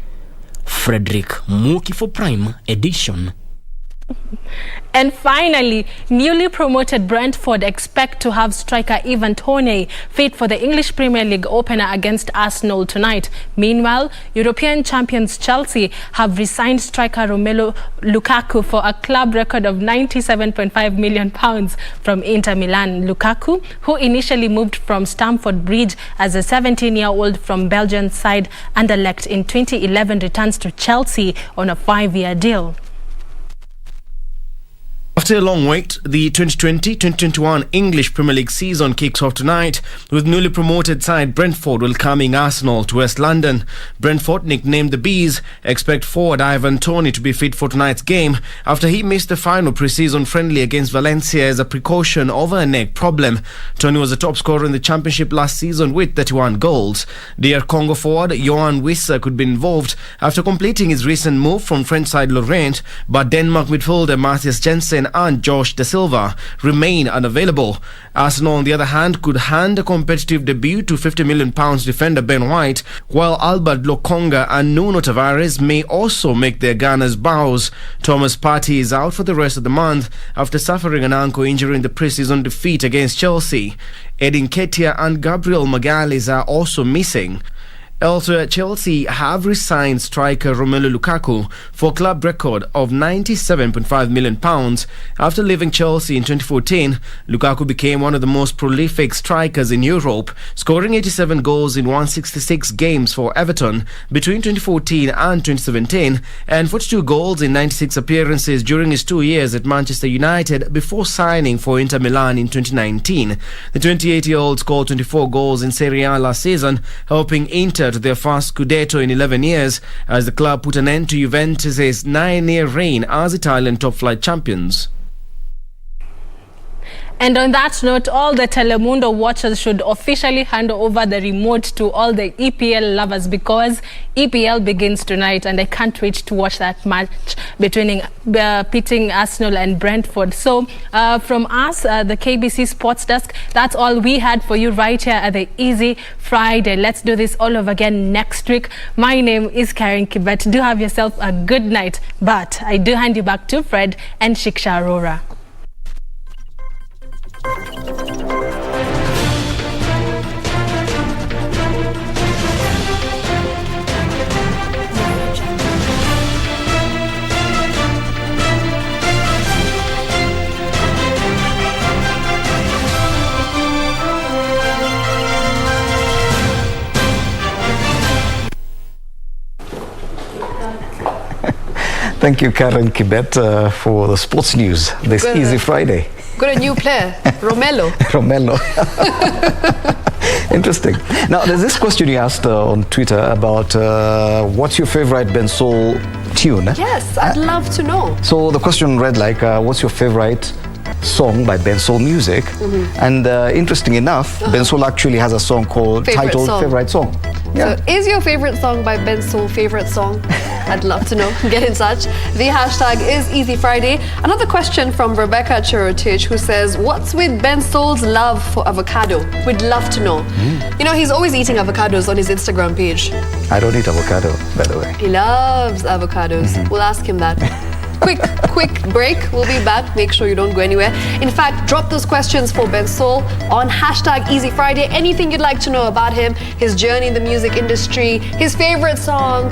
Frederick Muki for Prime Edition. And finally, newly promoted Brentford expect to have striker Ivan Toney fit for the English Premier League opener against Arsenal tonight. Meanwhile, European champions Chelsea have re-signed striker Romelu Lukaku for a club record of £97.5 million from Inter Milan. Lukaku, who initially moved from Stamford Bridge as a 17-year-old from Belgian side Anderlecht in 2011, returns to Chelsea on a 5-year deal. After a long wait, the 2020-2021 English Premier League season kicks off tonight with newly promoted side Brentford welcoming Arsenal to West London. Brentford, nicknamed the Bees, expect forward Ivan Toney to be fit for tonight's game after he missed the final pre-season friendly against Valencia as a precaution over a neck problem. Toney was the top scorer in the championship last season with 31 goals. DR Congo forward Johan Wissa could be involved after completing his recent move from French side Lorient, but Denmark midfielder Matthias Jensen and Josh De Silva remain unavailable. Arsenal, on the other hand, could hand a competitive debut to £50 million defender Ben White, while Albert Lokonga and Nuno Tavares may also make their Gunners bows. Thomas Partey is out for the rest of the month after suffering an ankle injury in the pre-season defeat against Chelsea. Edin Ketia and Gabriel Magalhaes are also missing. Elsewhere, Chelsea have re-signed striker Romelu Lukaku for a club record of £97.5 million. After leaving Chelsea in 2014, Lukaku became one of the most prolific strikers in Europe, scoring 87 goals in 166 games for Everton between 2014 and 2017 and 42 goals in 96 appearances during his 2 years at Manchester United before signing for Inter Milan in 2019. The 28-year-old scored 24 goals in Serie A last season, helping Inter to their first Scudetto in 11 years as the club put an end to Juventus' 9-year reign as Italian top-flight champions. And on that note, all the Telemundo watchers should officially hand over the remote to all the EPL lovers because EPL begins tonight and I can't wait to watch that match between pitting Arsenal and Brentford. So from us, the KBC Sports Desk, that's all we had for you right here at the Easy Friday. Let's do this all over again next week. My name is Karen Kibet. Do have yourself a good night. But I do hand you back to Fred and Shiksha Arora. Thank you, Karen Kibet, for the sports news this Easy Friday. Got a new player, Romelu. Romelu. Interesting. Now, there's this question you asked on Twitter about what's your favorite Bensoul tune? Yes, I'd love to know. So the question read like, what's your favorite song by Bensoul Music? And interesting enough, Bensoul actually has a song called titled Favorite Song. Yeah. So is your favorite song by Bensoul favorite song? I'd love to know. Get in touch. The hashtag is Easy Friday. Another question from Rebecca Chirotich who says, what's with Bensoul's love for avocado? We'd love to know. You know, he's always eating avocados on his Instagram page. I don't eat avocado, by the way. He loves avocados. We'll ask him that. Quick break. We'll be back. Make sure you don't go anywhere. In fact, drop those questions for Bensoul on hashtag Easy Friday. Anything you'd like to know about him, his journey in the music industry, his favorite song,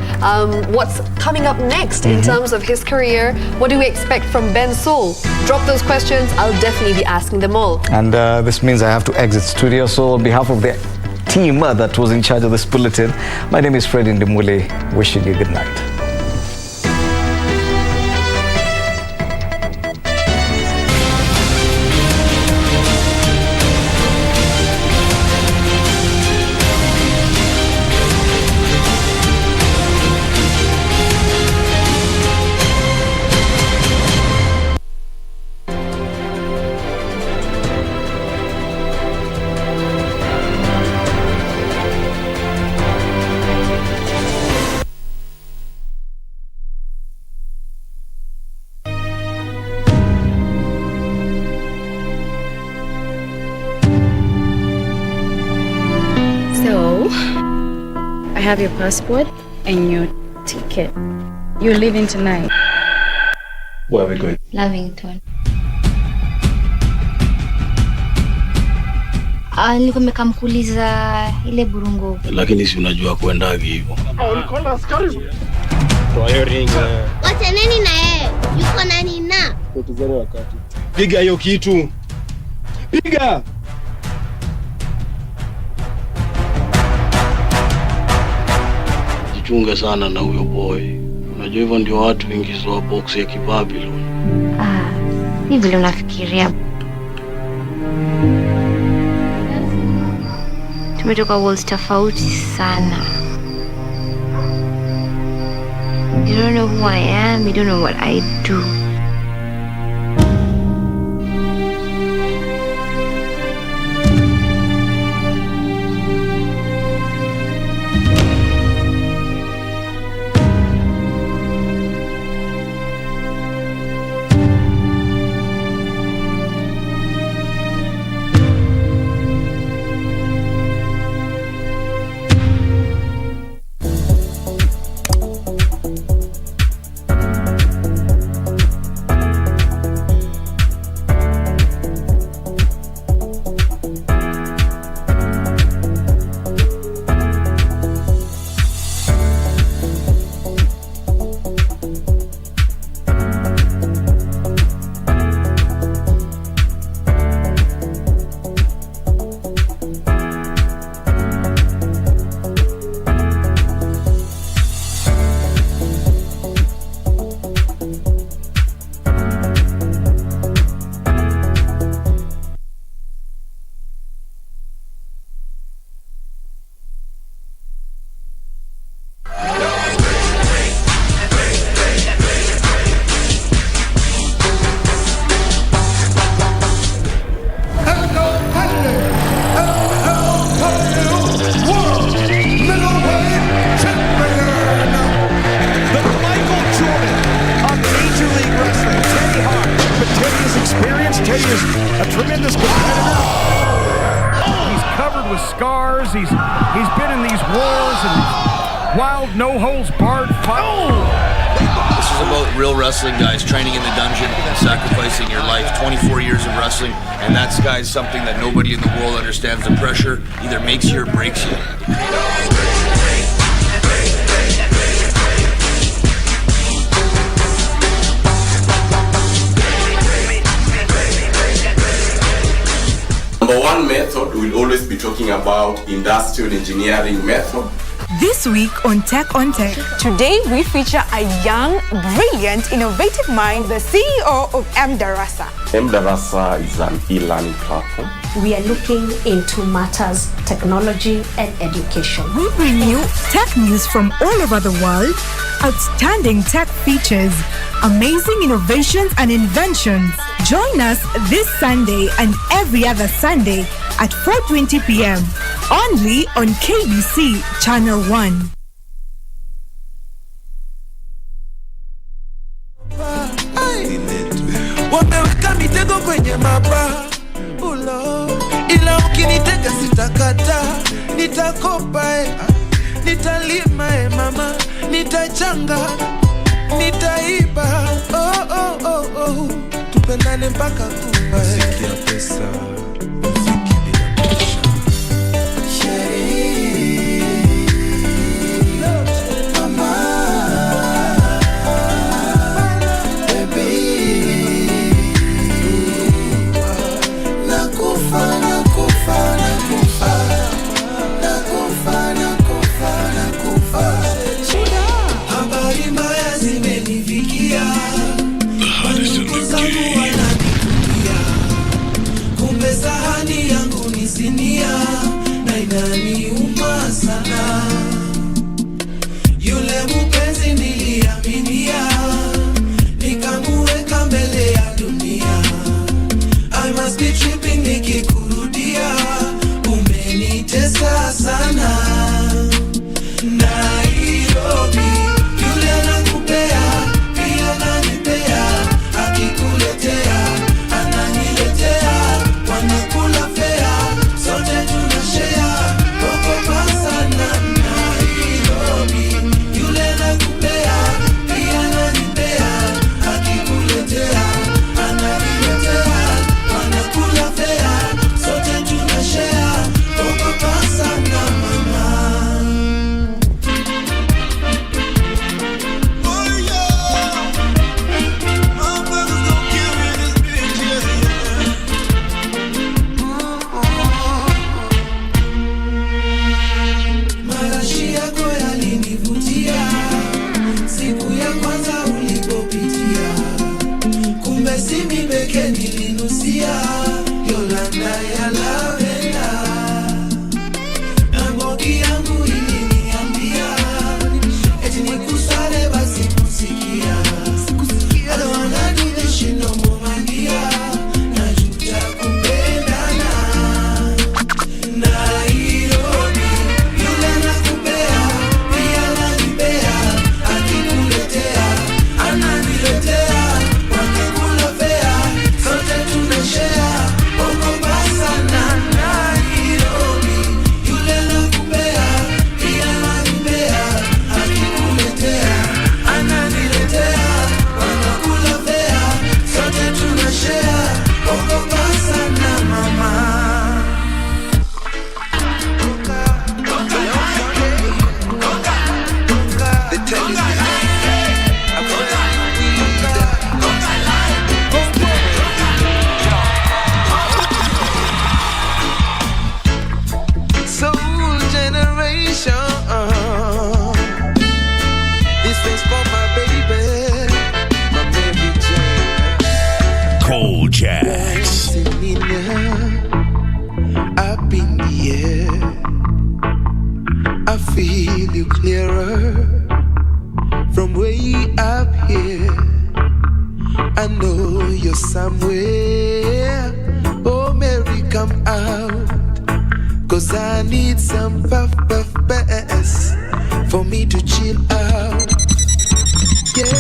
what's coming up next in terms of his career, what do we expect from Bensoul? Drop those questions. I'll definitely be asking them all. And this means I have to exit studio. So on behalf of the team that was in charge of this bulletin, my name is Fred Indimuli, wishing you good night. you. I have your passport and your ticket. You're leaving tonight. Where are we going? Lavington. Nilikuwa nimekamkuuliza ile burungo. Lakini si unajua kuendagi hivyo. Ulikuwa askari. Toa hiyo ring. Wacha nani na yeye? Yuko nani na? Tutuzane wakati. Piga hiyo kitu. Piga. Jichunge sana na huyo boy. Unajua hivyo ndio watu ingizwa box ya Kibabylon. Ni vile unafikiria. Tumetoka worlds tofauti sana. You don't know who I am, you don't know what I do. A tremendous competitor. He's covered with scars. He's been in these wars and wild, no-holds-barred fights. This is about real wrestling, guys, training in the dungeon and sacrificing your life. 24 years of wrestling, and that's, guys, something that nobody in the world understands. The pressure either makes you or breaks you. Number one method, we'll always be talking about industrial engineering method. This week on Tech on Tech. Today we feature a young, brilliant, innovative mind, the CEO of MDarasa. MDarasa is an e-learning platform. We are looking into matters, technology and education. We bring you tech news from all over the world, outstanding tech features, amazing innovations and inventions. Join us this Sunday and every other Sunday at 4:20 p.m. only on KBC Channel 1. Wameweka mitego kwenye mapa ulo, ila ukinitega sitakata, nitakopa nitalima mama, nitachanga, nitaiba, oh, tupendane mpaka kufa. Muziki ya pesa, muziki bila presha. Sahani yangu ni sinia na inaniuma sana. Yule mpenzi niliaminia, nikamuweka mbele ya dunia. I must be tripping nikikurudia, umenitesa sana. Nairobi, yule anakupea, pia ananipea, akikuletea, ananiletea. Wanakula fea, sote tunashare, Coco Pasa I feel you clearer from way up here. I know you're somewhere. Oh, Mary, come out, 'cause I need some puff bass for me to chill out. Yeah,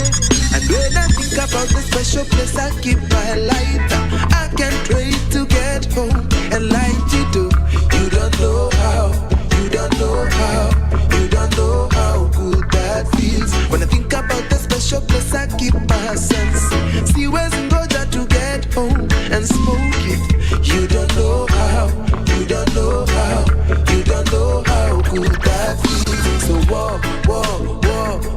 and when I think about the special place I keep my lighter, I can't wait to get home and light it up. You don't know how, you don't know how, you don't know how good that feels. When I think about the special place I keep my sense, see where's Ngoja to get home and smoke it. You don't know how, you don't know how, you don't know how good that feels. So walk,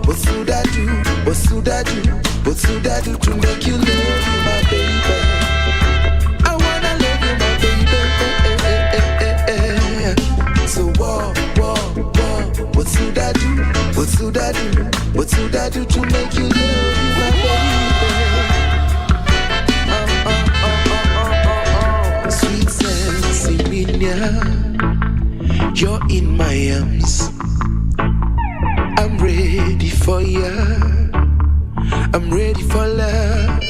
what should I do? What should I do? What should I do to make you love you, my baby? I wanna love you, my baby. So walk, what should I do? What should I do? What should I do to make you love you, my baby? Sweet Sensimania, you're in my arms. I'm ready for ya. I'm ready for love.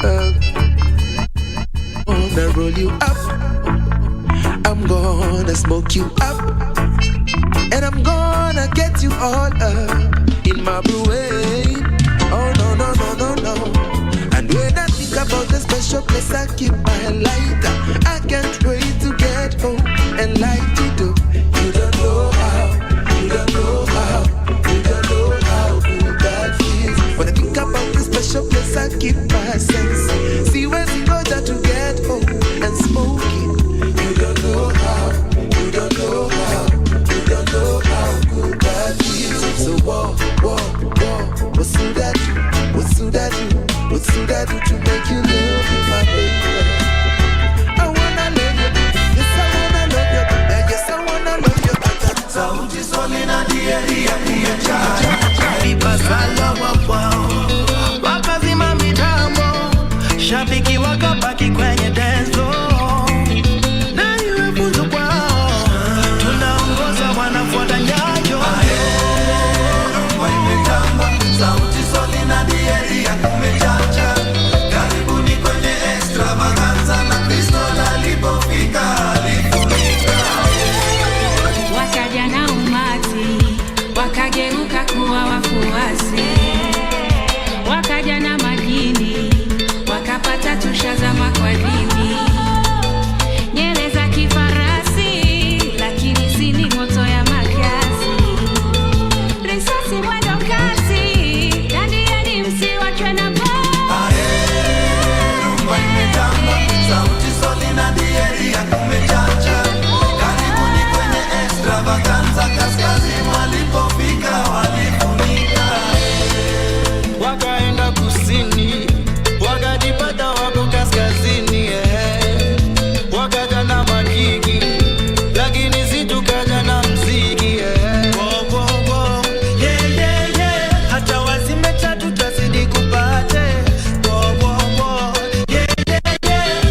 Gonna roll you up. I'm gonna smoke you up. And I'm gonna get you all up in my brain. Oh no, no, no, no, no. And when I think about the special place I keep my lighter, I can't wait to get home and light it up. You don't know how, you don't know how, you don't know how good that feels. When I think about the special place I keep my sense, see where's Ngoja to get home and smoke it. You don't know how, you don't know how, you don't know how good that feels. So walk, what should I do? What should I do? What should I do to make you love me, my baby? I wanna love you, yes I wanna love you, yes I wanna love you. Sauti soli na dia cha Ibasala wakwao wakazima mitambo, shabiki wakabaki kwenye denzo. Na iwe funzo kwao, tunaongoza wanafuata nyayo. Sauti soli na dia kumechacha, karibuni kwenye extravaganza, na Kristo alipofika alifunika. Wakaja na umati, wakageuka kuwa wafuasi, wakaja na madini, wakapata tushazama kwa dini. Nyele za kifarasi, lakini si ni moto ya makasi. Risasi mwendo kasi, dandieni msiwachwe na baa. Rumba imetamba, sauti soli na dia kumechacha, karibuni kwenye extravaganza, kaskazini walipofika walifunika. Wakaenda kusini, wakajipata wako kaskazini, wakaja na magigi, lakini si tukaja na mziki, wo, yeah, hata wazime tatu tazidi kupate, wo, yeah,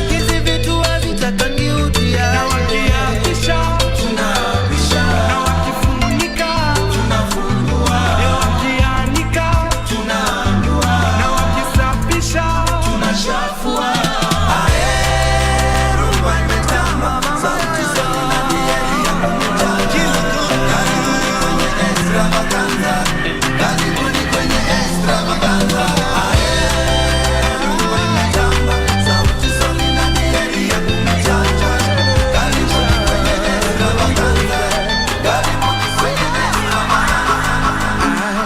hizi vitu hazitakangi utia. Na wakiapisha, tunapisha, na wakifunika, tunafungua, na wakianika, tunaandua, na wakisafisha, tunashafua. Rumba imetamba, sauti soli na dia kumechacha, karibuni kwenye extravaganza, karibuni kwenye extravaganza. Rumba imetamba, sauti soli na dia kumechacha, karibuni kwenye extravaganza, karibuni kwenye extravaganza.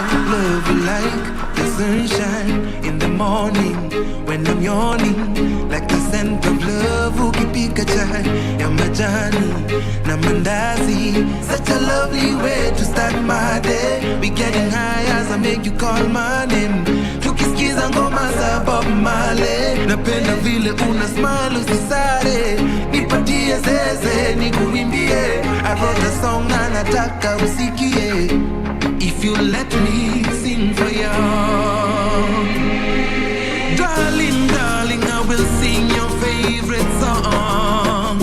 I love you like the sunshine in the morning when I'm yawning, like the scent of love ukipika chai ya majani na mandazi. Such a lovely way to start my day. We getting high as I make you call my name, tukisikiza ngoma za Bob Marley. Napenda vile una smile usisare, nipatie zeze nikuimbie. I wrote a song na nataka usikie. If you let me sing for you, darling, darling, I will sing your favorite song,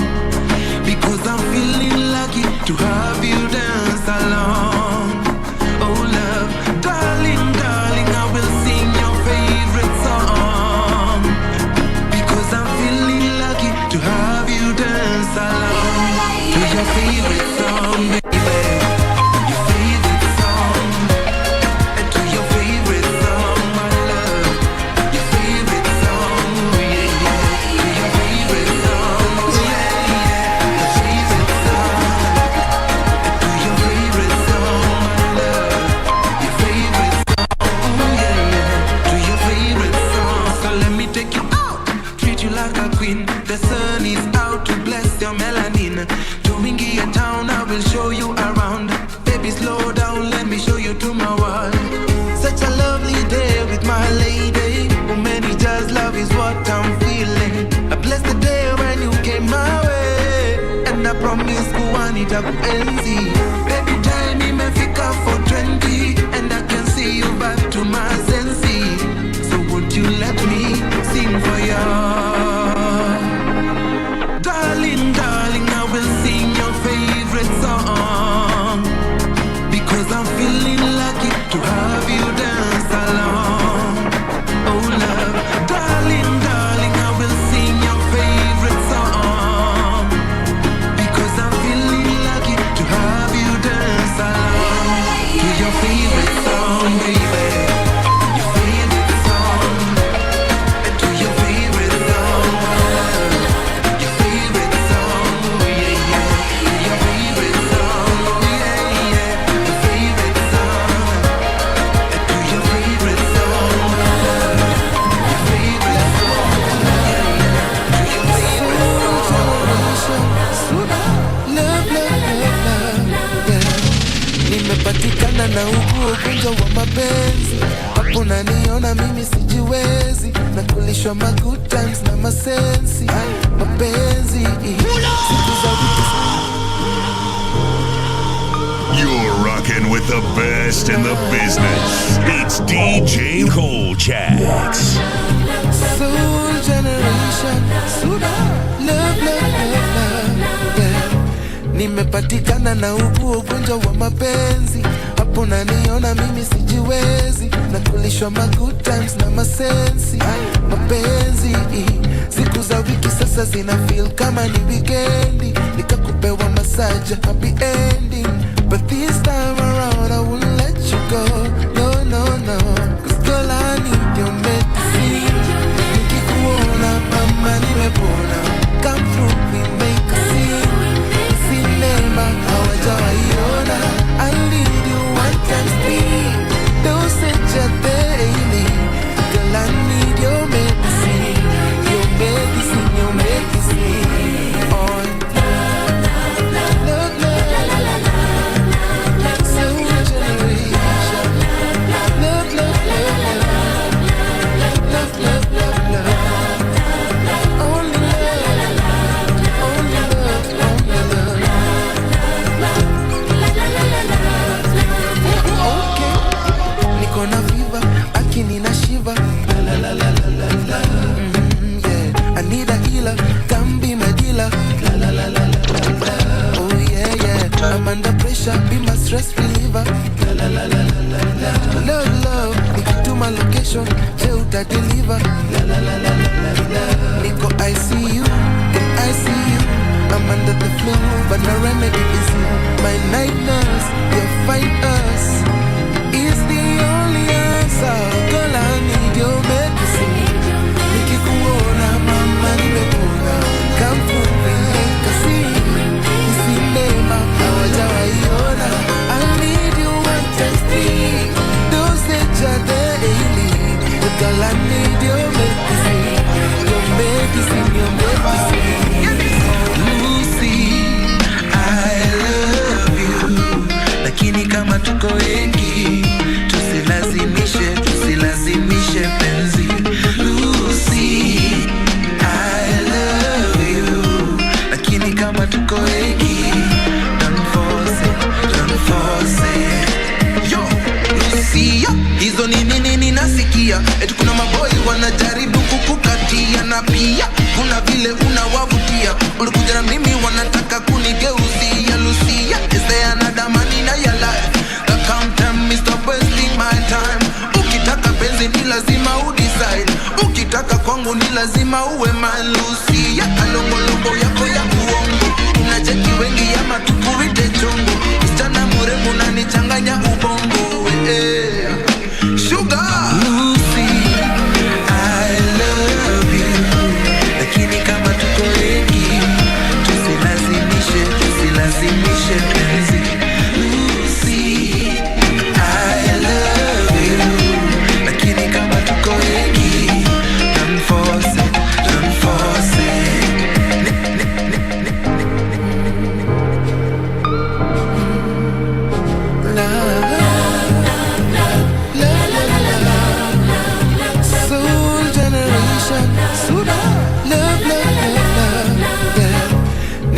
because I'm feeling lucky to have you dance along. you around. Baby, slow down, let me show you to my world. Such a lovely day with my lady. Oh, many just love is what I'm feeling. I bless the day when you came my way. And I promise kuanita kuenzi. Baby, time imefika for 20. And I can see you back to my senses. So would you let me sing for you? Darling, darling, I will sing your favorite song. Because I'm feeling lucky to have you dance along. Oh love, darling, darling, I will sing your favorite song. Because I'm feeling lucky to have you dance along. To your favorite song, baby. Your favorite song. To your favorite song. Your favorite song, oh yeah, yeah. Your favorite song, oh yeah, yeah. Your favorite song. To your favorite song. Your favorite song, yeah, yeah. To your favorite song. Love, love, love, love, yeah. Nimepatikana na ugonjwa wa mapenzi. Hapo naniona mimi sijiwezi. Na kulishwa ma good times na masensi. Mapenzi siku za wiki. You're rocking with the best in the business. It's DJ Kolchak's. Soul generation. Love, love, love, love, yeah. Nimepatikana na ugonjwa wa mapenzi. Hapo naniona mimi sijiwezi. Na kulishwa ma good times na masensi. Mapenzi siku za wiki sasa zina feel kama ni weekendi. Nikakupewa massage happy ending. But this time around I won't let you go. No, no, no. Cause girl I need your medicine. Nikikuona mama nimepona. Come through we make a scene. Sinema hawajawaiona. I need you 1x3. Dosage ya daily. Girl I need your medicine. Your medicine, your medicine. On love, love. Soul generation. Love, love, love, love. Love, love, love, love. Only love. Only love, only love. Okay. Niko na fever, akini na shiva. La la la la la la. Yeah. I need a healer, come be my dealer. La la la la la la. Oh yeah yeah. I'm under pressure, be my stress reliever. La la la la la la. Love love, nikituma location, je uta deliver. La la la la la la. Niko ICU, in ICU. I'm under the flu, but my remedy is you. My night nurse, you'll find us. Is the only answer. Girl, I need your medicine. Nikikuona mama nimepona. Come through and make a scene. Sinema hawajawaiona. I need you 1x3. Dosage ya daily. Girl, I need your medicine. Your medicine, your medicine. Lucy, I love you. Lakini kama tuko wengi, tusilazimishe penzi. Lucy, I love you. Lakini kama tuko wengi, don't force it. Yo, Lucy, yo. Hizo ni nini nasikia. Eti kuna maboi wanajaribu kukukatia. Na pia kuna vile unawavutia. Ulikuja na mimi wanataka kunigeuzia. Lucia, is there another man in your life? Come tell me stop wasting my time. Ukitaka penzi ni lazima udecide. Ukitaka kwangu ni lazima uwe man. Lucia, kalongolongo yako ya uongo. Unacheki wengi ya matukuite chongo. Msichana murembo unanichanganya ubongo. Sugar Lucy, I love you. Lakini kama tuko wengi, tusilazimishe penzi. Lucy, I love you. Lakini kama tuko wengi, don't force it.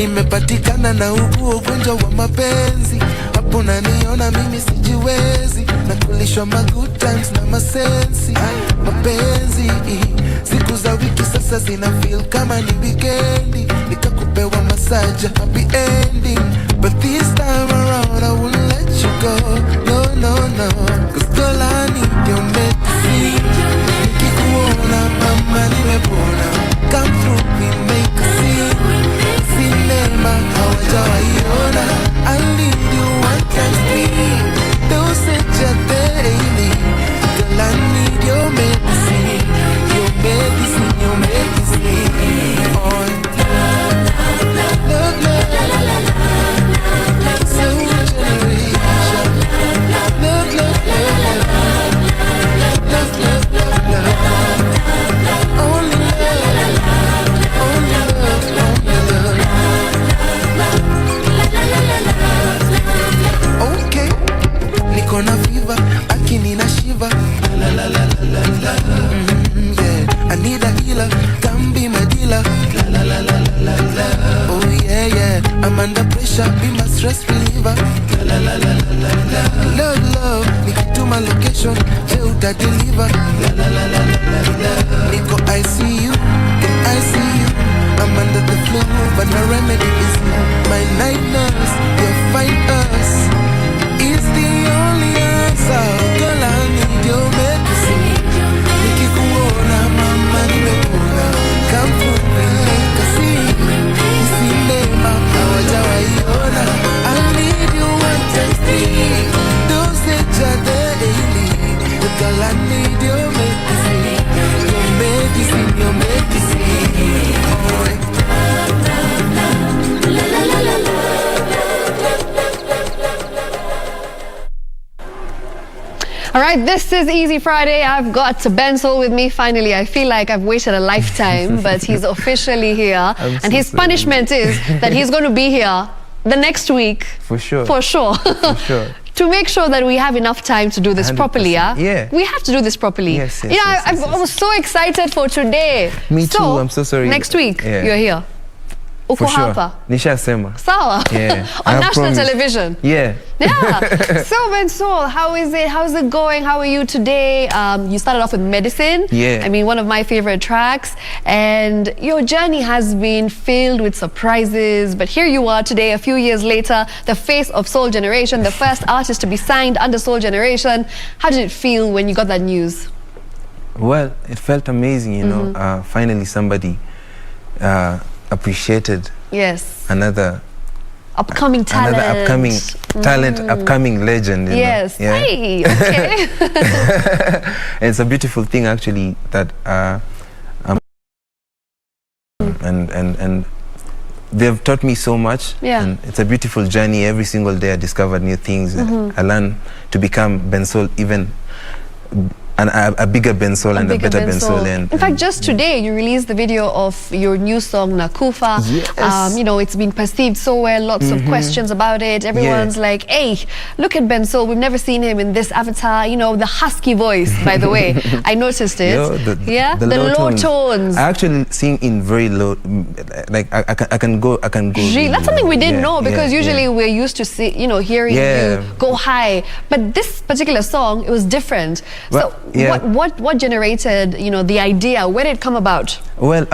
nimepatikana na ugonjwa wa mapenzi. Hapo naniona mimi sijiwezi, na kulishwa ma good times na masensi. Mapenzi siku za wiki sasa zina feel kama ni weekendi, nikakupewa massage happy ending. But this time around I won't let you go, no no no, 'cause girl I need your medicine. Nikikuona mama nimepona, come through we make a scene. Sinema hawajawaiona, I need you one time speed. Dosage ya daily, girl I need your medicine, your medicine, your medicine. Oh, love, love, so generation. Love, love, love, love, love, love, love. Only love, only love, only love. Okay, niko na fever, akini na shiva. La la la la la la. Yeah, I need a healer, come be my dealer. La la la la la la. Oh yeah yeah, I'm under pressure, be my stress reliever. La la la la la la. Love love, nikituma location, je uta deliver. La la la la la la. Niko I see you, I see you. I'm under the flu, but my remedy is you. My night nurse, your fight us is the only answer. Girl I need your medicine. Nikikuona mama nimepona, come through and make a scene. Sinema hawajawaiona, I need you one time speed. Dosage ya daily, girl I need your medicine, your medicine, your medicine. Oh, All right, this is Easy Friday. I've got Bensoul with me finally. I feel like I've waited a lifetime, but he's officially here. And his punishment is that he's going to be here the next week. For sure. For sure. For sure. To make sure that we have enough time to do this 100%. Properly, yeah? Yeah. We have to do this properly. Yes, yes, yeah, yes, I was so excited for today. Me too, I'm so sorry. Next week, you're here. For sure. Nishasema. Sawa. Yeah. On national television. Yeah. Yeah. So Bensoul, how is it? How's it going? How are you today? You started off with Medicine. Yeah. I mean, one of my favorite tracks. And your journey has been filled with surprises. But here you are today, a few years later, the face of Soul Generation, the first artist to be signed under Soul Generation. How did it feel when you got that news? Well, it felt amazing, you know. Finally somebody appreciated another upcoming talent, upcoming legend. You know? Yeah. Hey, okay. It's a beautiful thing actually that and they've taught me so much. Yeah. And it's a beautiful journey. Every single day I discovered new things. I learn to become Bensoul even. And a bigger Bensoul and a better Bensoul. In fact, just today you released the video of your new song Nakufa. Yes. You know, it's been perceived so well. Lots of questions about it. Everyone's like, "Hey, look at Bensoul. We've never seen him in this avatar." You know, the husky voice. By the way, I noticed it. The low tones. I actually sing in very low. Like I can go. Gee, that's something we didn't know because usually we're used to hearing you go high. But this particular song, it was different. So. What generated the idea? Where did it come about? Well,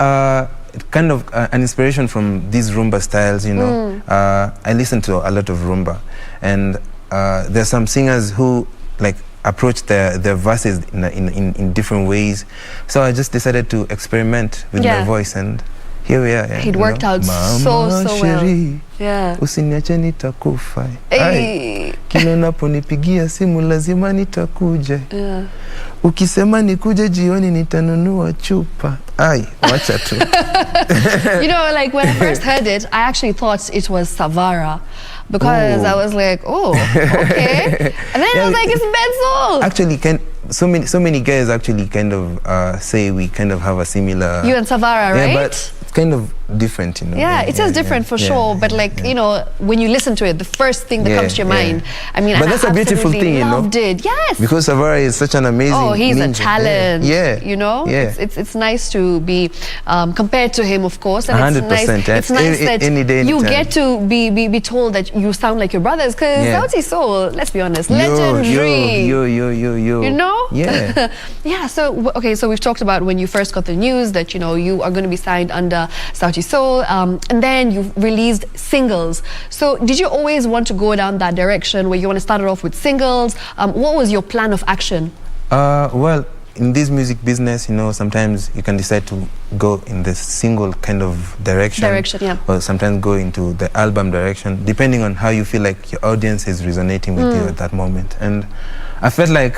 kind of an inspiration from these rumba styles. I listen to a lot of rumba, and there's some singers who like approach their verses in different ways. So I just decided to experiment with my voice, and here we are. It worked out so well. Yeah. Usiniache nitakufa. Hey. Kila unaponipigia simu lazima nitakuja. Ukisema nikuje jioni nitanunua chupa. Ai, wacha tu. Like when I first heard it, I actually thought it was Savara. Because I was like, oh, okay. And then I was like, it's Bensoul. Actually, so many guys actually kind of say we kind of have a similar. You and Savara, right? Yeah, but kind of different, you know. Yeah, it is different for sure, but like, you know, when you listen to it, the first thing that comes to your mind, I mean, but that's a beautiful thing, you know. Loved it. Yes. Because Arora is such an amazing he's ninja. a talent. Yeah. You know, it's nice to be compared to him, of course, and 100%. It's nice that any day, you get to be told that you sound like your brothers, because Sauti Sol, let's be honest, legendary. You know? Yeah. Yeah. So okay, so we've talked about when you first got the news that, you know, you are going to be signed under Sauti Sol, and then you released singles. So did you always want to go down that direction where you want to start it off with singles? What was your plan of action? Well, in this music business, you know, sometimes you can decide to go in the single kind of direction. Or sometimes go into the album direction, depending on how you feel like your audience is resonating with you at that moment. And I felt like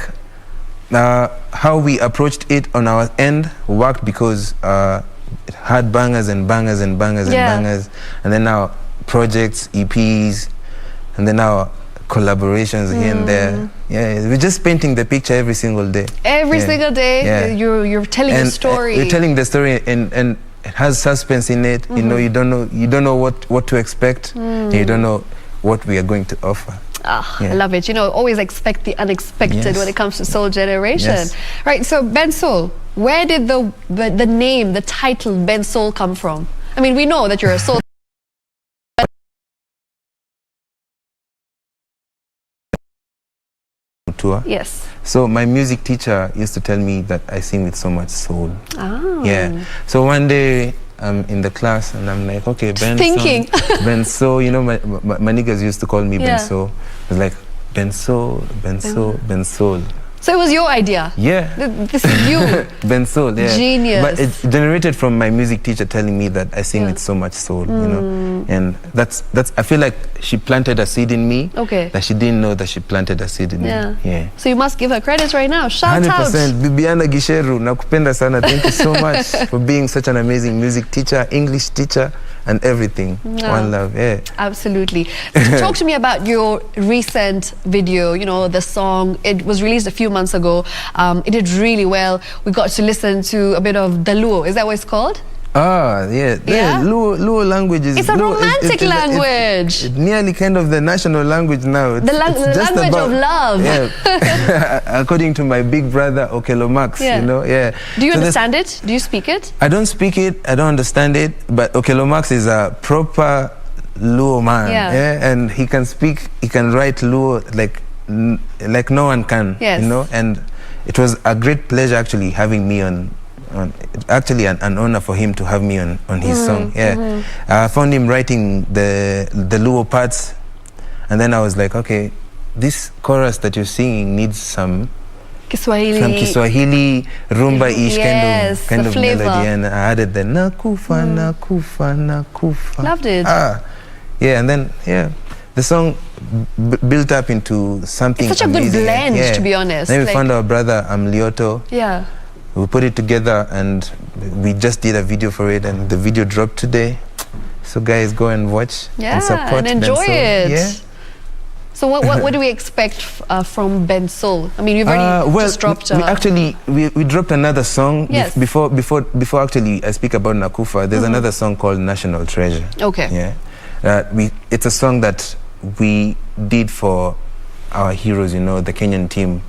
how we approached it on our end worked, because it had bangers and bangers and bangers and bangers, and then now projects, EPs, and then now collaborations here and there. Yeah, we're just painting the picture every single day. Every single day, you're telling a story. You're telling the story, and it has suspense in it. You know, you don't know what to expect. And you don't know what we are going to offer. I love it. You know, always expect the unexpected when it comes to Soul Generation. Right, so Ben Soul, where did the name, the title Ben Soul come from? I mean, we know that you're a soul tour. Yes. So my music teacher used to tell me that I sing with so much soul. Oh. Yeah. So one day I'm in the class and I'm like, okay, Ben thinking. Ben Soul, you know, my niggas used to call me Ben Soul. It was like Ben Soul, Ben Soul, Ben Soul. So it was your idea? Yeah. This is you. Ben Soul, yeah. Genius. But it generated from my music teacher telling me that I sing with so much soul, you know. And that's I feel like she planted a seed in me that she didn't know that she planted a seed in me. Yeah. So you must give her credit right now. Shout 100%. out. Bibiana Gisheru, nakupenda sana. Thank you so much for being such an amazing music teacher, English teacher, and everything. One love, Absolutely. Talk to me about your recent video, you know, the song. It was released a few months ago. It did really well. We got to listen to a bit of Daluo. Is that what it's called? Luo language is... It's a romantic language. It's nearly kind of the national language now. The language of love. Yeah. According to my big brother, Okelo Max, you know, Do you understand it? Do you speak it? I don't speak it, I don't understand it, but Okelo Max is a proper Luo man, and he can speak, he can write Luo like no one can, you know, and it was a great pleasure actually having me on actually an honor for him to have me on his song. I found him writing the Luo parts, and then I was like, okay, this chorus that you're singing needs some Kiswahili rumba-ish kind of melody, and I added the nakufa nakufa nakufa. Loved it. And then the song built up into something. It's such amazing. A good blend, to be honest. Then we found our brother Lioto. We put it together and we just did a video for it, and the video dropped today. So guys, go and watch and support and enjoy it. Yeah. So what do we expect from Ben Soul? I mean, you've already just dropped. We dropped another song. Before actually I speak about Nakufa. There's another song called National Treasure. Okay. Yeah. It's a song that we did for our heroes. You know, the Kenyan team.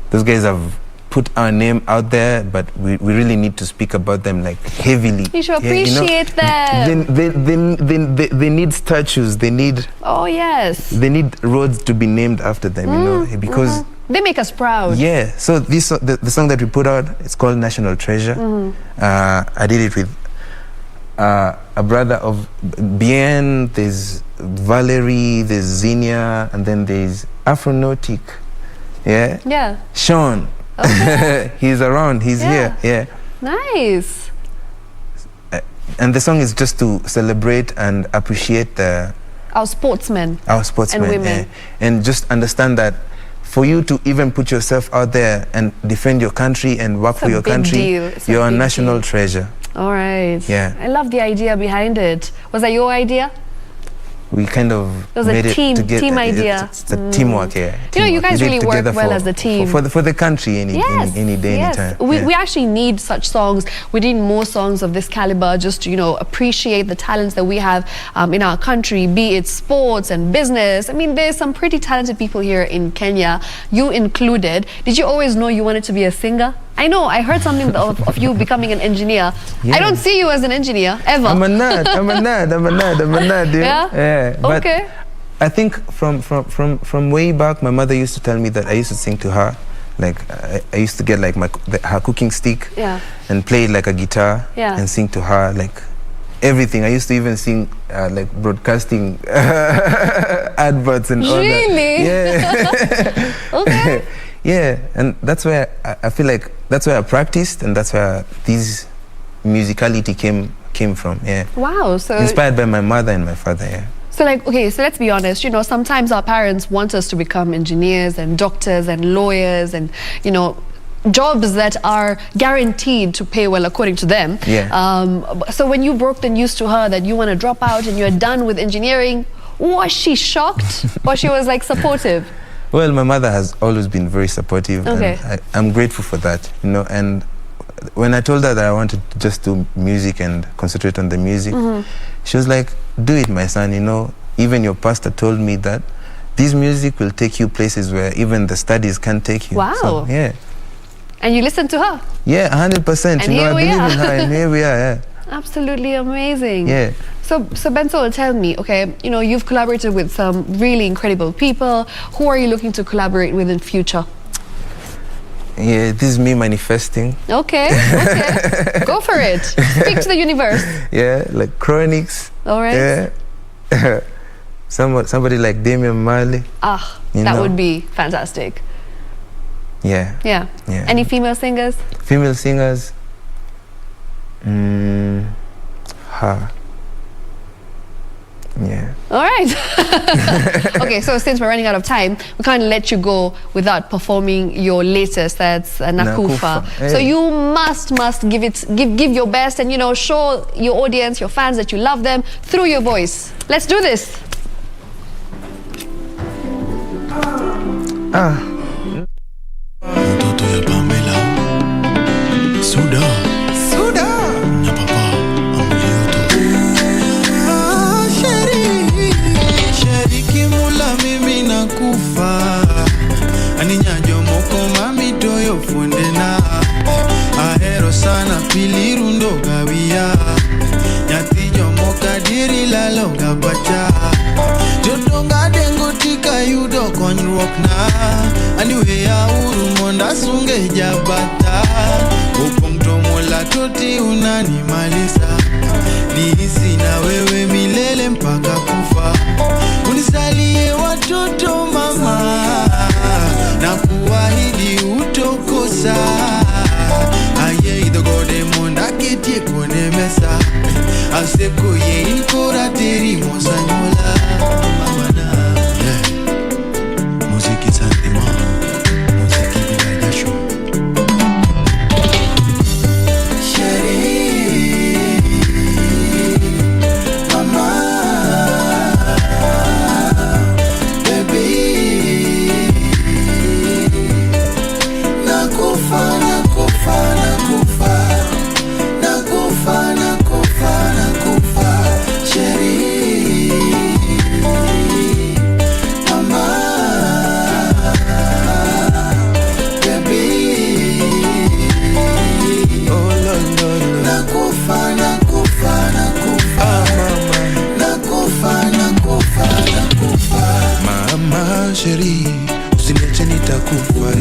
Those guys have put our name out there, but we really need to speak about them like heavily. You should appreciate them. They need statues. They need. Oh yes. They need roads to be named after them. You know, because they make us proud. Yeah. So this the song that we put out, it's called National Treasure. I did it with a brother of Bien. There's Valerie. There's Zinnia, and then there's Afronautic. Yeah. Sean. Okay. He's around, he's here. Nice. And the song is just to celebrate and appreciate our sportsmen and women, and just understand that for you to even put yourself out there and defend your country and work for your country, you're a national treasure. All right. Yeah. I love the idea behind it. Was that your idea? we kind of it was made a team, it together. team idea. It's a teamwork here. You know, you guys We really live work together well as a team. for the country any day, yes. anytime. We actually need such songs. We need more songs of this caliber just to, you know, appreciate the talents that we have in our country, be it sports and business. I mean, there's some pretty talented people here in Kenya, you included. Did you always know you wanted to be a singer? I know, I heard something of you becoming an engineer. Yeah. I don't see you as an engineer, ever. I'm a nerd. Yeah? But okay. I think from way back, my mother used to tell me that I used to sing to her. Like, I used to get like her cooking stick and play like a guitar and sing to her, like everything. I used to even sing like broadcasting adverts and all that. Really? Yeah. Okay. Yeah, and that's where I feel like that's where I practiced, and that's where this musicality came from. Yeah. Wow. So inspired by my mother and my father. Yeah. So like, okay, so let's be honest, you know, sometimes our parents want us to become engineers and doctors and lawyers and, you know, jobs that are guaranteed to pay well according to them. Yeah. So when you broke the news to her that you want to drop out and you're done with engineering, was she shocked or she was like supportive? Well, my mother has always been very supportive, okay. and I'm grateful for that, you know. And when I told her that I wanted to just do music and concentrate on the music, she was like, do it, my son, you know. Even your pastor told me that this music will take you places where even the studies can't take you. Wow. So, yeah. And you listened to her? Yeah, 100%. And you know, I believe in her, and here we are, yeah. Absolutely amazing. Yeah. So Bensol, tell me, okay, you know, you've collaborated with some really incredible people. Who are you looking to collaborate with in future? Yeah, this is me manifesting. Okay, okay. Go for it. Speak to the universe. Yeah, like Chronics. All right. Yeah. somebody like Damian Marley. Ah, that would be fantastic. Yeah. Yeah. Yeah. Any female singers? Female singers? Her. Yeah. All right. Okay, so since we're running out of time, we can't let you go without performing your latest. That's Nakufa. Hey. So you must give your best, and you know, show your audience, your fans, that you love them through your voice. Let's do this. Sana pilirundo gawia nyati jomo kadiri lalonga bacha jotonga dengo tika yudo konyruok na aniwe ya uru monda sunge jabata upong tomola toti unani malisa nihisi na wewe milele mpaka kufa unisalie watoto mama na kuahidi utokosa Ketie kone mesa Aseko ye inkora teri mosanyola Mamana Muziki santima Muziki bila jasho Sheri Mama Baby Nakufa Sheri, usiniache nitakufa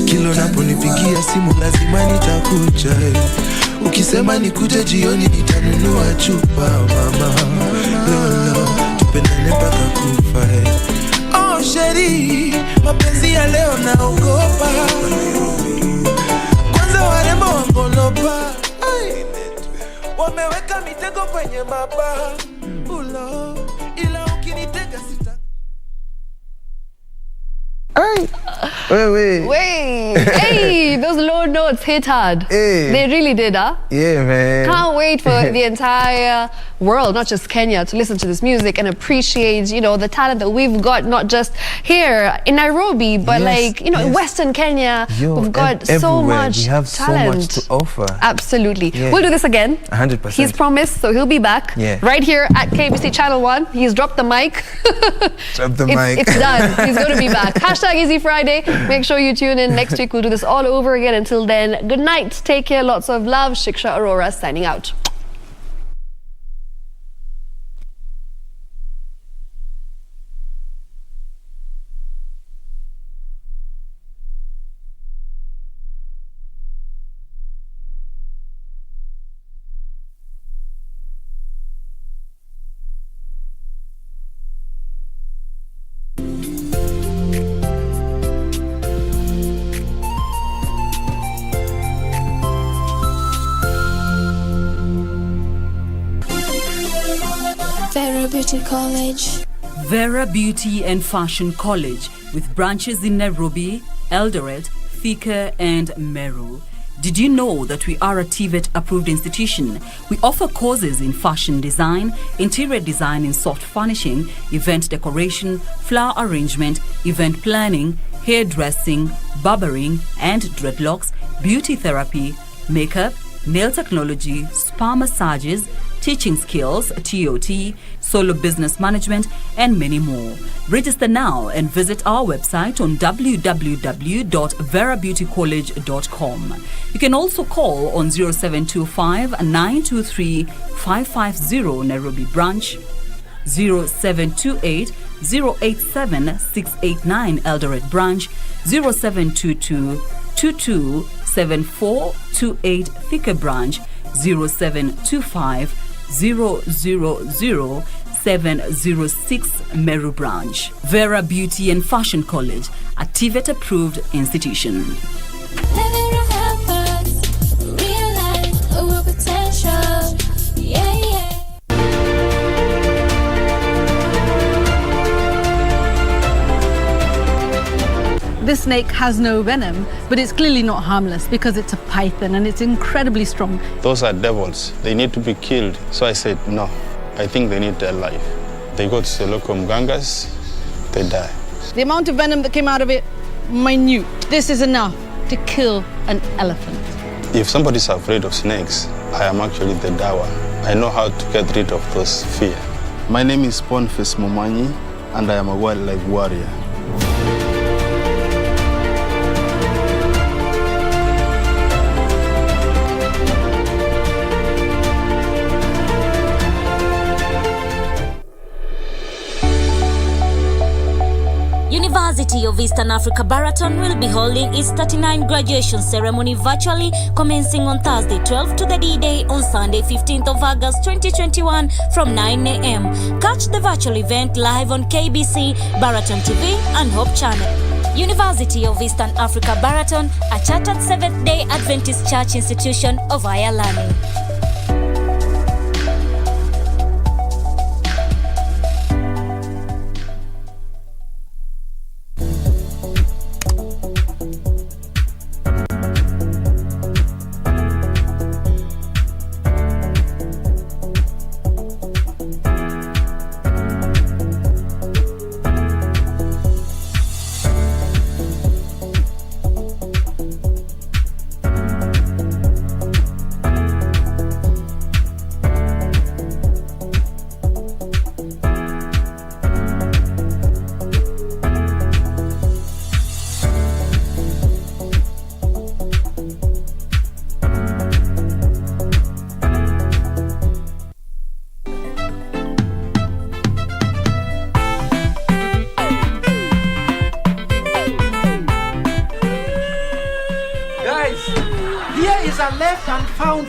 kilo naponipigia simu lazima nitakuja ukisema nikuje jioni nitanunua chupa mama lolo tupendane mpaka kufa oh Sheri, mapenzi ya leo naogopa kwanza warembo wangolopa wameweka mitego kwenye maba ulo ila ukinitega sita Wait. Hey, those low notes hit hard. Hey. They really did, huh? Yeah, man. Can't wait for the entire world, not just Kenya, to listen to this music and appreciate, you know, the talent that we've got, not just here in Nairobi, but like, you know, in Western Kenya. We've got so much we have talent. so much to offer. Absolutely. We'll do this again. 100%. He's promised, so he'll be back right here at KBC Channel 1. He's dropped the mic. It's done. He's going to be back. Hashtag Easy Friday. Make sure you tune in. Next week we'll do this all over again. Until then, good night. Take care. Lots of love. Shiksha Arora signing out. Vera Beauty College. Vera Beauty and Fashion College, with branches in Nairobi, Eldoret, Thika and Meru. Did you know that we are a TVET approved institution? We offer courses in fashion design, interior design in soft furnishing, event decoration, flower arrangement, event planning, hairdressing, barbering and dreadlocks, beauty therapy, makeup, nail technology, spa massages, teaching skills, TOT, solo business management, and many more. Register now and visit our website on www.verabeautycollege.com. You can also call on 0725 923 550 Nairobi branch, 0728 087 689 Eldoret branch, 0722 227428 Thika branch, 0725 000-706 Meru branch. Vera Beauty and Fashion College, a TVET approved institution. This snake has no venom, but it's clearly not harmless because it's a python and it's incredibly strong. Those are devils. They need to be killed. So I said, no, I think they need their life. They go to the local mgangas, they die. The amount of venom that came out of it, minute. This is enough to kill an elephant. If somebody's afraid of snakes, I am actually the dawa. I know how to get rid of those fear. My name is Boniface Momanyi, and I am a wildlife warrior. University of Eastern Africa Baraton will be holding its 39th graduation ceremony virtually, commencing on Thursday 12th to the D-Day on Sunday 15th of August 2021 from 9 a.m. Catch the virtual event live on KBC, Baraton TV and Hope Channel. University of Eastern Africa Baraton, a chartered Seventh-day Adventist Church institution of higher learning.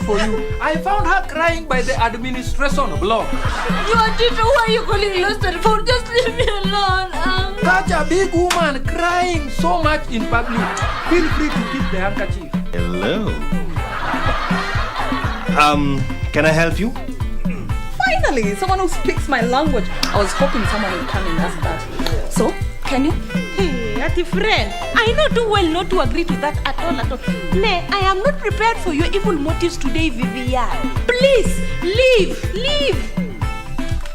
For you. I found her crying by the administration block. Your teacher, why are you calling lost and found? Just leave me alone. Such a big woman crying so much in public. Feel free to keep the handkerchief. Hello. Can I help you? Finally, someone who speaks my language. I was hoping someone would come and ask that. So, can you? Hey, dirty friend. I know too well not to agree to that at all. Nay, I am not prepared for your evil motives today, Vivian. Please, leave.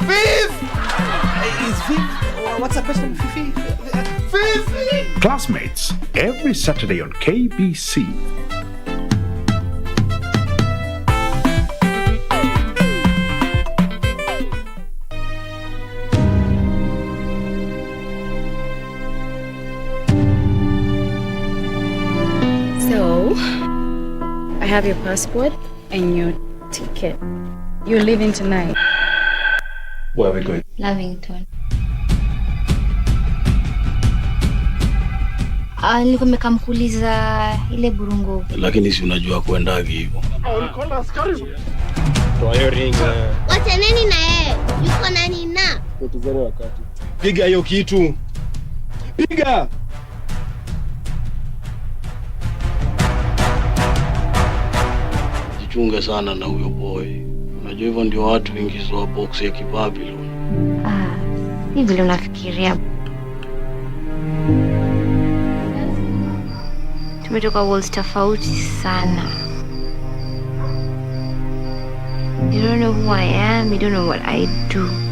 Viv! Is Viv? What's the question, Fifi? Viv! Classmates, every Saturday on KBC. So, I have your passport and your ticket. You're leaving tonight. Where are we going? Lavington. Nilikuwa nimekamkuuliza ile burungo. Lakini si unajua kuendagi hivyo. Wacha nini na yeye? Yuko nani na? Tutuzane wakati. Piga hiyo kitu. Piga. Jichunge sana na huyo boy. Unajua hivyo ndio watu ingizwa box ya Kibabylon. Ni vile unafikiria. Tumetoka worlds tofauti sana. You don't know who I am, you don't know what I do.